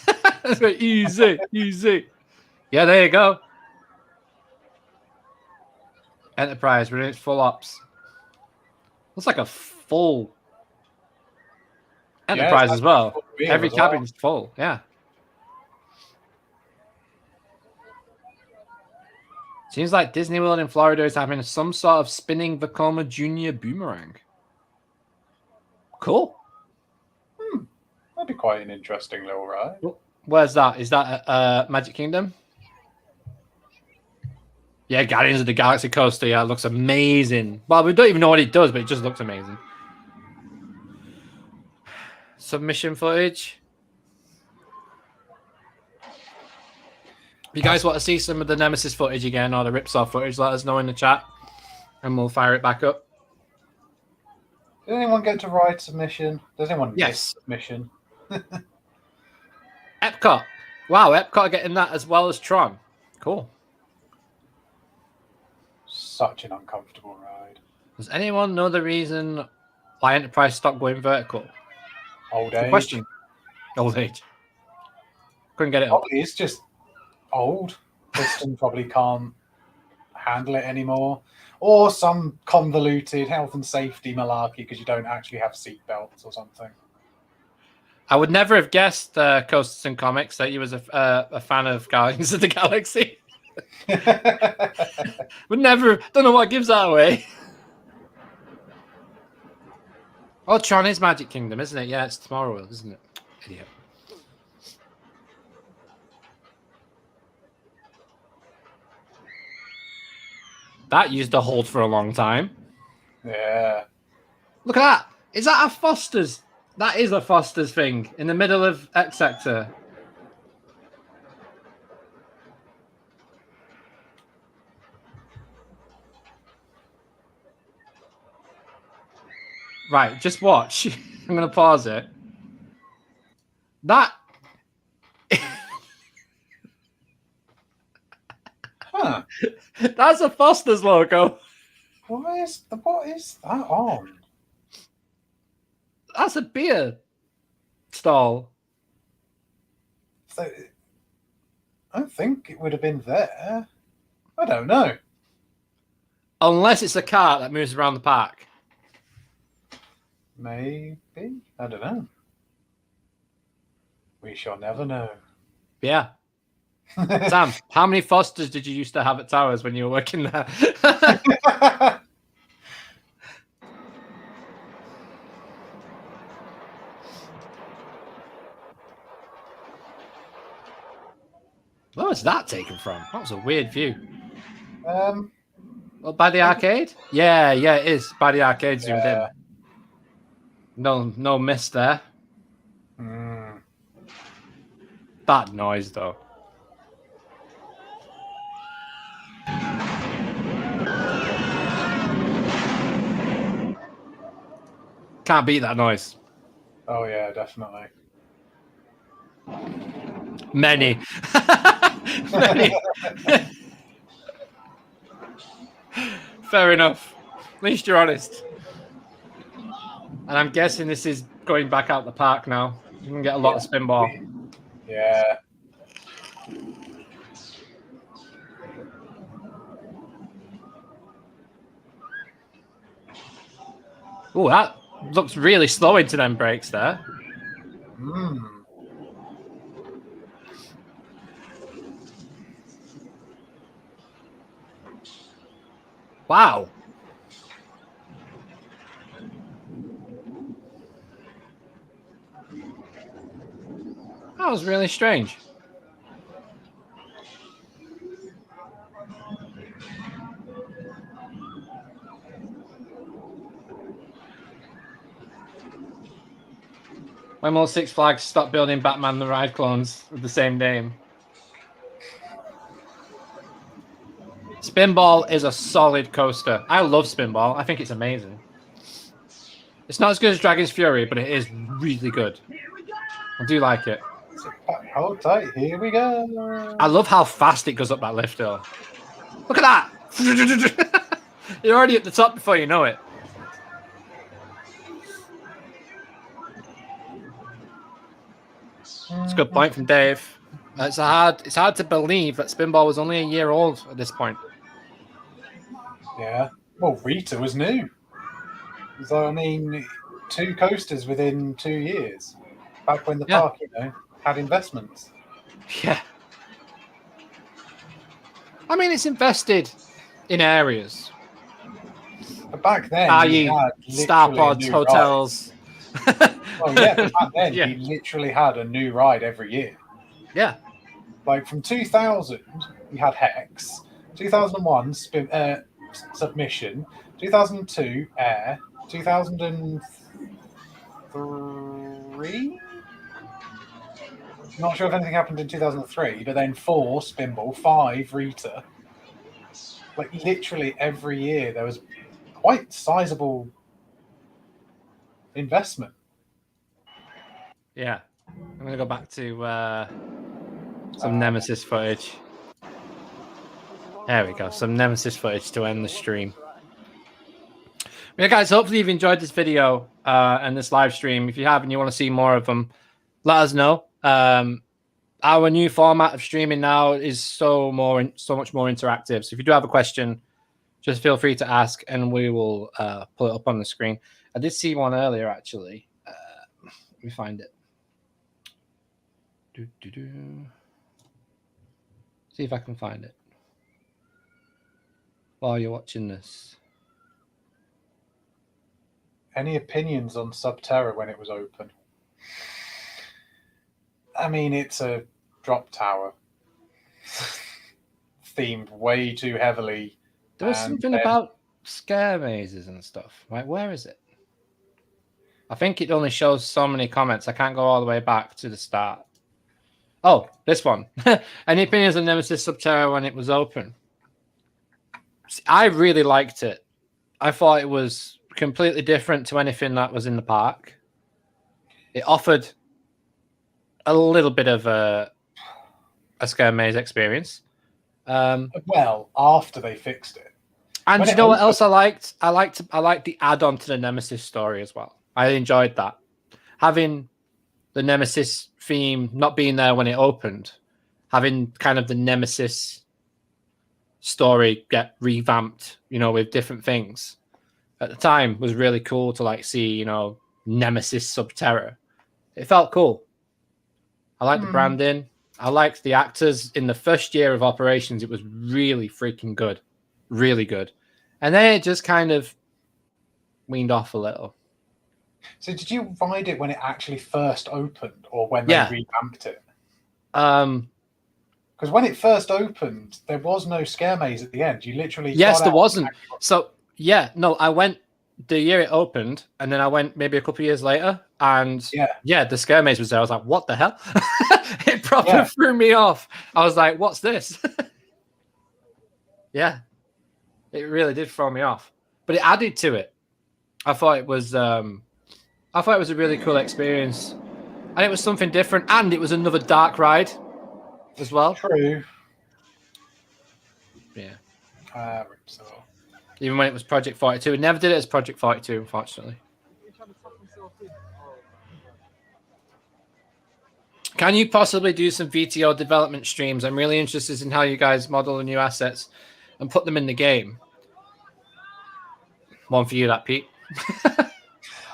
Easy, easy. Yeah, there you go. Enterprise, we're in its full ops. Looks like a full Enterprise as well. Every cabin's full, yeah. Seems like Disney World in Florida is having some sort of spinning Vekoma Junior boomerang. Cool. That'd be quite an interesting little ride. Where's that? Is that Magic Kingdom? Yeah, Guardians of the Galaxy coaster. Yeah, it looks amazing. Well, we don't even know what it does, but it just looks amazing. Submission footage. If you guys want to see some of the Nemesis footage again or the Ripsaw footage, let us know in the chat and we'll fire it back up. Did anyone get to ride submission? Does anyone Yes. miss submission? Epcot. Wow, Epcot getting that as well as Tron. Cool. Such an uncomfortable ride. Does anyone know the reason why Enterprise stopped going vertical? Old Good age. question. Old age. Couldn't get it up. Probably it's just old. Piston probably can't handle it anymore. Or some convoluted health and safety malarkey because you don't actually have seat belts or something. I would never have guessed, Coasters and Comics, that you was a fan of Guardians of the Galaxy. Would never. Don't know what gives that away. Oh, Tron is Magic Kingdom, isn't it? Yeah, it's Tomorrowland, isn't it? Idiot. That used to hold for a long time. Yeah. Look at that. Is that a Foster's? That is a Foster's thing in the middle of X Sector. Right, just watch. I'm going to pause it. That... Huh. That's a Foster's logo. What is that on? That's a beer stall. So, I don't think it would have been there. I don't know. Unless it's a cart that moves around the park. Maybe. I don't know. We shall never know. Yeah. Sam, how many Fosters did you used to have at Towers when you were working there? Where was that taken from? That was a weird view. Well, by the arcade? Yeah, it is. By the arcade zoomed in. No miss there. That noise, though. Can't beat that noise. Oh, yeah, definitely. Many. Many. Fair enough. At least you're honest. And I'm guessing this is going back out the park now. You can get a lot of spinball. Yeah. Oh, that looks really slow into them brakes there. Wow. That was really strange. When will Six Flags stop building Batman the Ride clones with the same name? Spinball is a solid coaster. I love Spinball. I think it's amazing. It's not as good as Dragon's Fury, but it is really good. I do like it. Hold tight. Here we go. I love how fast it goes up that lift hill. Look at that. You're already at the top before you know it. It's a good point from Dave. It's hard to believe that Spinball was only a year old at this point. Yeah. Well, Rita was new. So, I mean, 2 coasters within 2 years. Back when the park, had investments. Yeah. I mean, it's invested in areas. But back then, i.e. Star Pods, hotels. Well, yeah, but back then, he literally had a new ride every year. Yeah. Like from 2000, we had Hex. 2001, Submission. 2002, Air. 2003? Not sure if anything happened in 2003, but then 4, Spinball. 5, Rita. Like literally every year, there was quite sizable investment. Yeah. I'm going to go back to some Nemesis footage. There we go. Some Nemesis footage to end the stream. Yeah, guys, hopefully you've enjoyed this video and this live stream. If you have and you want to see more of them, let us know. Our new format of streaming now is so much more interactive. So if you do have a question, just feel free to ask and we will pull it up on the screen. I did see one earlier, actually. Let me find it. See if I can find it while you're watching this. Any opinions on Subterra when it was open? I mean, it's a drop tower themed way too heavily. There was something about scare mazes and stuff. Right, where is it? I think it only shows so many comments. I can't go all the way back to the start. Oh, this one. Any opinions on Nemesis Subterra when it was open? I really liked it. I thought it was completely different to anything that was in the park. It offered a little bit of a scare maze experience. Well, after they fixed it. And When you it know what opened- else I liked? I liked the add-on to the Nemesis story as well. I enjoyed that. Having the Nemesis theme not being there when it opened, having kind of the Nemesis story get revamped, with different things at the time was really cool to like see, Nemesis Subterra. It felt cool. I liked the branding. I liked the actors in the first year of operations. It was really freaking good. Really good. And then it just kind of weaned off a little. So did you ride it when it actually first opened or when they revamped it? Because when it first opened, there was no scare maze at the end. You literally... Yes, there wasn't. So, yeah, no, I went the year it opened, and then I went maybe a couple of years later, and the scare maze was there. I was like, what the hell? It proper threw me off. I was like, what's this? Yeah, it really did throw me off. But it added to it. I thought it was a really cool experience. And it was something different, and it was another dark ride as well. True. Yeah. Ripsaw. Even when it was Project 42. It never did it as Project 42, unfortunately. Can you possibly do some VTO development streams? I'm really interested in how you guys model the new assets and put them in the game. One for you, that Pete.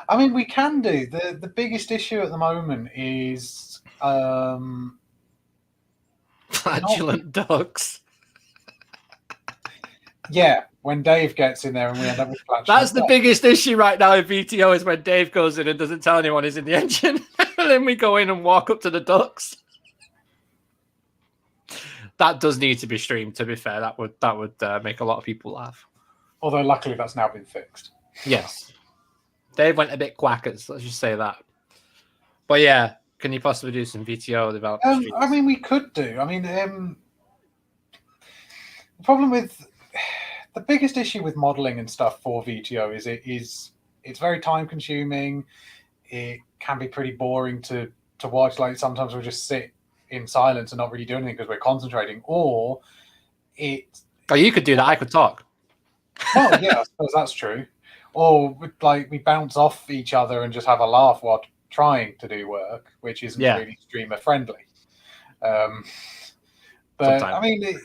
I mean, we can do. The biggest issue at the moment is flatulent dogs. Yeah, when Dave gets in there and we end up with flatulent That's the dogs. biggest issue right now in VTO is when Dave goes in and doesn't tell anyone he's in the engine. And then we go in and walk up to the ducks. That does need to be streamed, to be fair. That would make a lot of people laugh. Although luckily that's now been fixed. Yes. Dave went a bit quackers, let's just say that. But yeah, can you possibly do some VTO development streams? I mean, we could do. I mean, the problem with... The biggest issue with modeling and stuff for VTO is it's very time consuming. It can be pretty boring to watch. Like sometimes we'll just sit in silence and not really do anything because we're concentrating. Or you could do that. I could talk. Well, yeah, I suppose that's true. Or we bounce off each other and just have a laugh while trying to do work, which isn't really streamer friendly. But sometimes.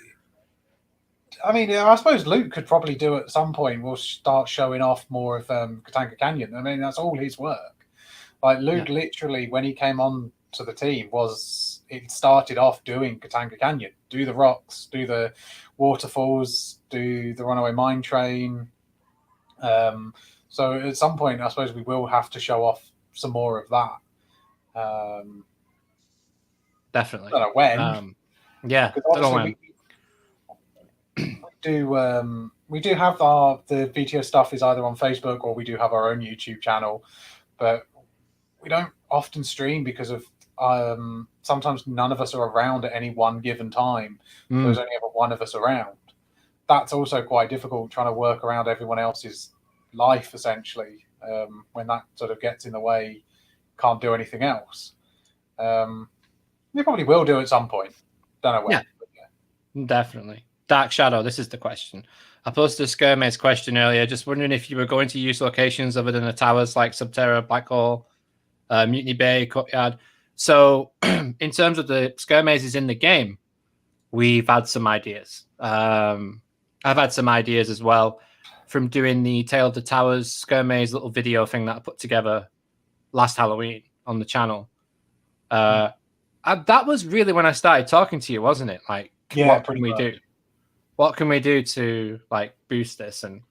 I suppose Luke could probably do at some point. We'll start showing off more of Katanka Canyon. I mean, that's all his work. Like Luke, literally, when he came on to the team, it started off doing Katanka Canyon, do the rocks, do the waterfalls, do the runaway mine train. So at some point, I suppose we will have to show off some more of that. Definitely. I don't know when. Yeah, I don't know when. We do have the VTO stuff is either on Facebook or we do have our own YouTube channel, but we don't often stream because of sometimes none of us are around at any one given time. There's only ever one of us around. That's also quite difficult trying to work around everyone else's life essentially. When that sort of gets in the way, can't do anything else. We probably will do at some point. Don't know when. Yeah. Definitely. Dark Shadow, this is the question. I posted a scare maze question earlier, just wondering if you were going to use locations other than the towers like Subterra, Black Hole, Mutiny Bay, Courtyard. So in terms of the scare mazes in the game, we've had some ideas. I've had some ideas as well from doing the Tale of the Towers scare maze little video thing that I put together last Halloween on the channel. That was really when I started talking to you, wasn't it? Like, what can we do? What can we do to like boost this? And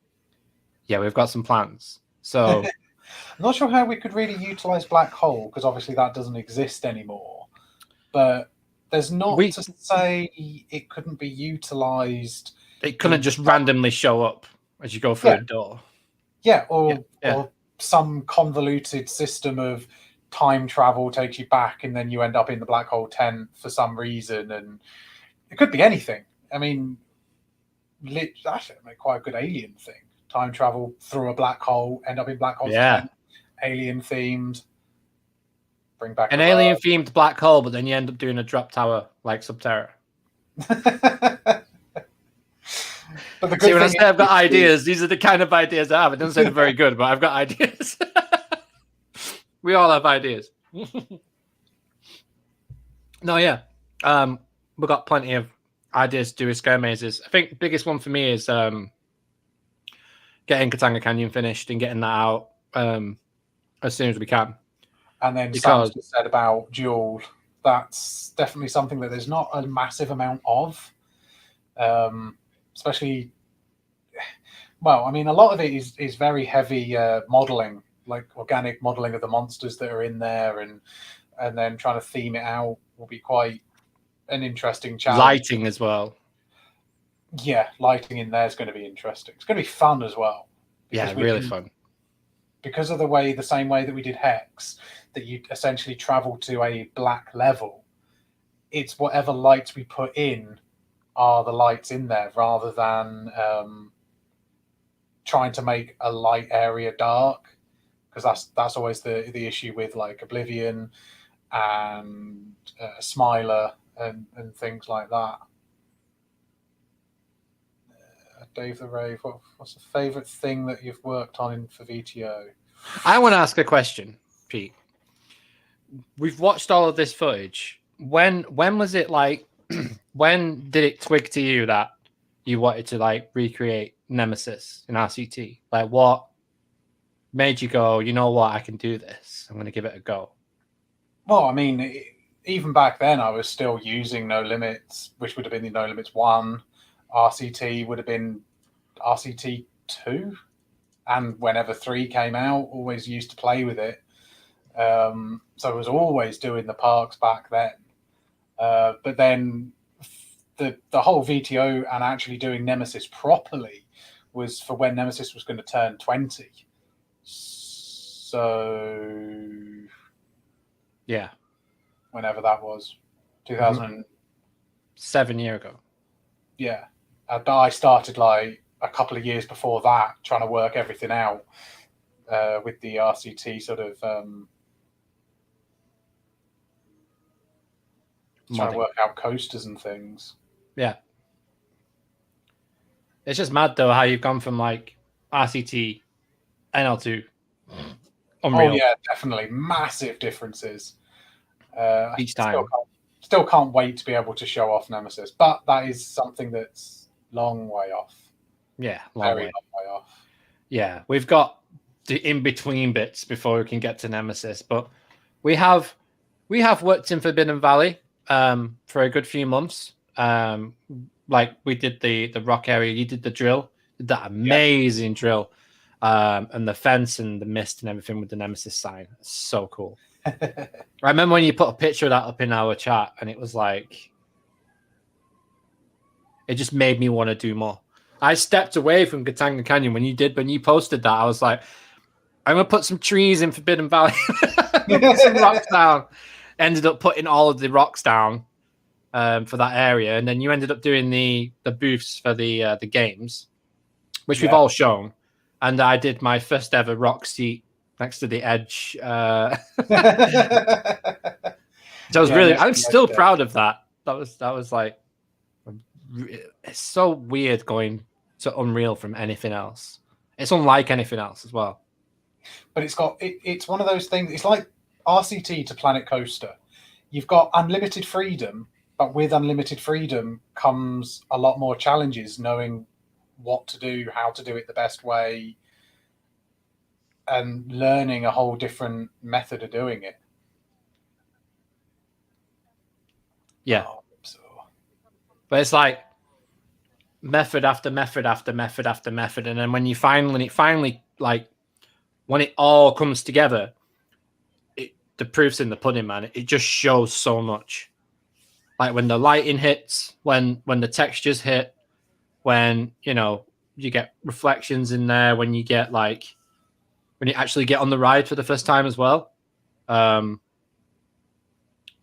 yeah, we've got some plans. So I'm not sure how we could really utilize Black Hole because obviously that doesn't exist anymore. But there's not to say it couldn't be utilized. It couldn't just randomly show up as you go through a door. Yeah, or some convoluted system of time travel takes you back, and then you end up in the black hole tent for some reason, and it could be anything. I mean, actually, make quite a good alien thing. Time travel through a black hole, end up in black hole's tent, alien themed. Bring back an alien themed black hole, but then you end up doing a drop tower like Subterra. But the good See, when I thing say I've got ideas, these are the kind of ideas I have. It doesn't say they're very good, but I've got ideas. We all have ideas. No, yeah. We've got plenty of ideas to do with scare mazes. I think the biggest one for me is getting Katanga Canyon finished and getting that out as soon as we can. And then Sam just said about Duel. That's definitely something that there's not a massive amount of. Especially, well, I mean, a lot of it is very heavy modeling, like organic modeling of the monsters that are in there, and then trying to theme it out will be quite an interesting challenge. Lighting as well. Yeah, lighting in there is going to be interesting. It's going to be fun as well. Yeah, really fun. Because of the same way that we did Hex, that you essentially travel to a black level. It's whatever lights we put in are the lights in there, rather than trying to make a light area dark, because that's always the issue with like Oblivion and Smiler and things like that. Dave the Rave, what's the favourite thing that you've worked on for VTO? I want to ask a question, Pete. We've watched all of this footage. When was it like? When did it twig to you that you wanted to like recreate Nemesis in RCT? Like, what made you go, you know what, I can do this. I'm going to give it a go. Well, I mean, even back then, I was still using No Limits, which would have been the No Limits 1. RCT would have been RCT 2. And whenever 3 came out, always used to play with it. So I was always doing the parks back then. But then the whole VTO and actually doing Nemesis properly was for when Nemesis was going to turn 20. So yeah, whenever that was, 2007 years ago. Yeah, I started like a couple of years before that, trying to work everything out with the RCT sort of trying to work out coasters and things. Yeah. It's just mad though how you've gone from like RCT, NL2, Unreal. Oh yeah, definitely massive differences. Each time. Still can't wait to be able to show off Nemesis, but that is something that's long way off. Yeah, very long way off. Yeah, we've got the in-between bits before we can get to Nemesis, but we have worked in Forbidden Valley for a good few months. Like we did the rock area, you did the drill, did that amazing drill, and the fence and the mist and everything with the Nemesis sign. It's so cool. I remember when you put a picture of that up in our chat, and it was like, it just made me want to do more. I stepped away from Katanga Canyon when you posted that. I was like, I'm gonna put some trees in Forbidden Valley, put some rocks down. Ended up putting all of the rocks down for that area, and then you ended up doing the booths for the games, which we've all shown. And I did my first ever rock seat next to the edge. So I was I'm still proud of that. That was like, it's so weird going to Unreal from anything else. It's unlike anything else as well. But it's one of those things. It's like RCT to Planet Coaster. You've got unlimited freedom, but with unlimited freedom comes a lot more challenges, knowing what to do, how to do it the best way, and learning a whole different method of doing it. Yeah. But it's like method after method after method after method. And then when it finally like when it all comes together, the proof's in the pudding, man. It just shows so much. Like when the lighting hits, when the textures hit, when, you know, you get reflections in there, when you get like when you actually get on the ride for the first time as well.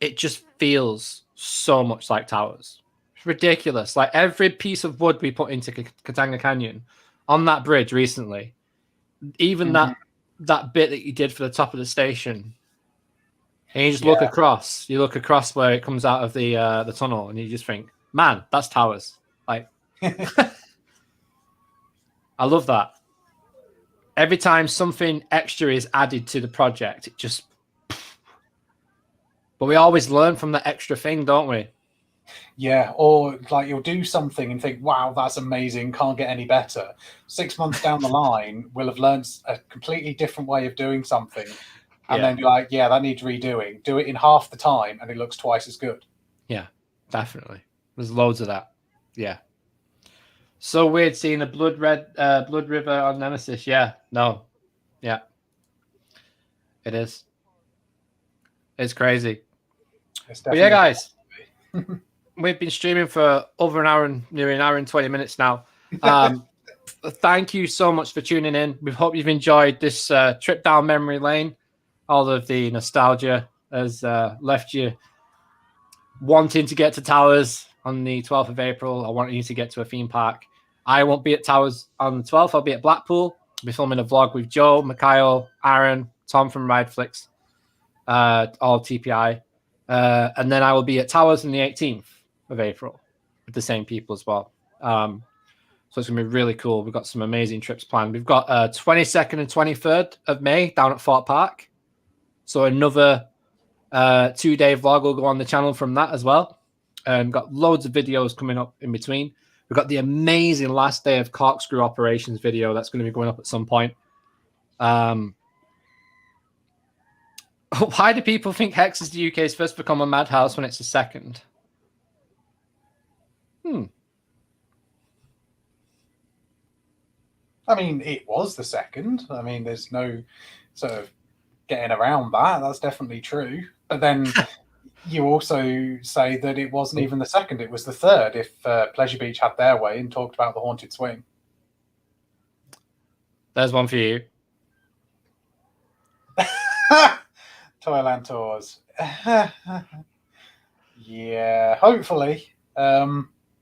It just feels so much like Towers. It's ridiculous. Like every piece of wood we put into Katanga Canyon on that bridge recently, even that bit that you did for the top of the station, and you just look across. You look across where it comes out of the tunnel, and you just think, man, that's Towers. Like, I love that. Every time something extra is added to the project, it just. But we always learn from the extra thing, don't we? Yeah, or like you'll do something and think, wow, that's amazing, can't get any better. 6 months down the line, we'll have learned a completely different way of doing something. And then be like, yeah, that needs redoing. Do it in half the time and it looks twice as good. Yeah, definitely. There's loads of that. Yeah. So weird seeing a blood river on Nemesis. Yeah, no. Yeah. It is. It's crazy. But yeah, guys, we've been streaming for over nearly an hour and 20 minutes now. Thank you so much for tuning in. We hope you've enjoyed this trip down memory lane. All of the nostalgia has left you wanting to get to Towers on the 12th of April. I want you to get to a theme park. I won't be at Towers on the 12th. I'll be at Blackpool. I'll be filming a vlog with Joe, Mikhail, Aaron, Tom from Rideflix, all TPI. And then I will be at Towers on the 18th of April with the same people as well. So it's going to be really cool. We've got some amazing trips planned. We've got 22nd and 23rd of May down at Fort Park. So another 2-day vlog will go on the channel from that as well. Got loads of videos coming up in between. We've got the amazing last day of corkscrew operations video that's going to be going up at some point. Why do people think Hex is the UK's first become a madhouse when it's the second? I mean, it was the second. I mean, there's no sort of getting around that. That's definitely true. But then you also say that it wasn't even the second. It was the third if Pleasure Beach had their way and talked about the haunted swing. There's one for you. Toyland Tours. Yeah, hopefully.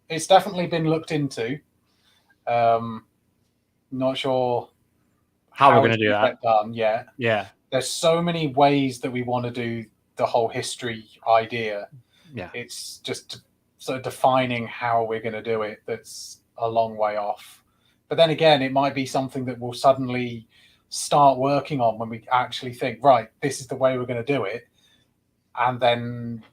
It's definitely been looked into. Not sure how we're going to do that done yet. Yeah. There's so many ways that we want to do the whole history idea. Yeah. It's just sort of defining how we're going to do it that's a long way off. But then again, it might be something that we'll suddenly start working on when we actually think, right, this is the way we're going to do it. And then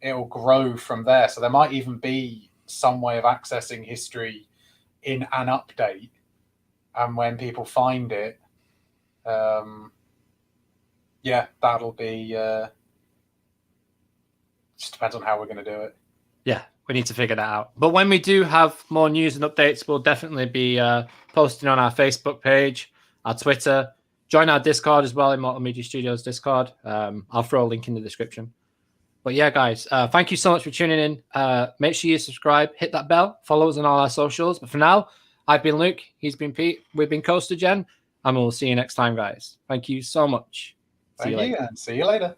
it'll grow from there. So there might even be some way of accessing history in an update. And when people find it, yeah, that'll be, just depends on how we're going to do it. Yeah, we need to figure that out. But when we do have more news and updates, we'll definitely be posting on our Facebook page, our Twitter. Join our Discord as well, Immortal Media Studios Discord. I'll throw a link in the description. But yeah, guys, thank you so much for tuning in. Make sure you subscribe, hit that bell, follow us on all our socials. But for now, I've been Luke, he's been Pete, we've been CoasterGen, and we'll see you next time, guys. Thank you so much. Thank you, and see you later.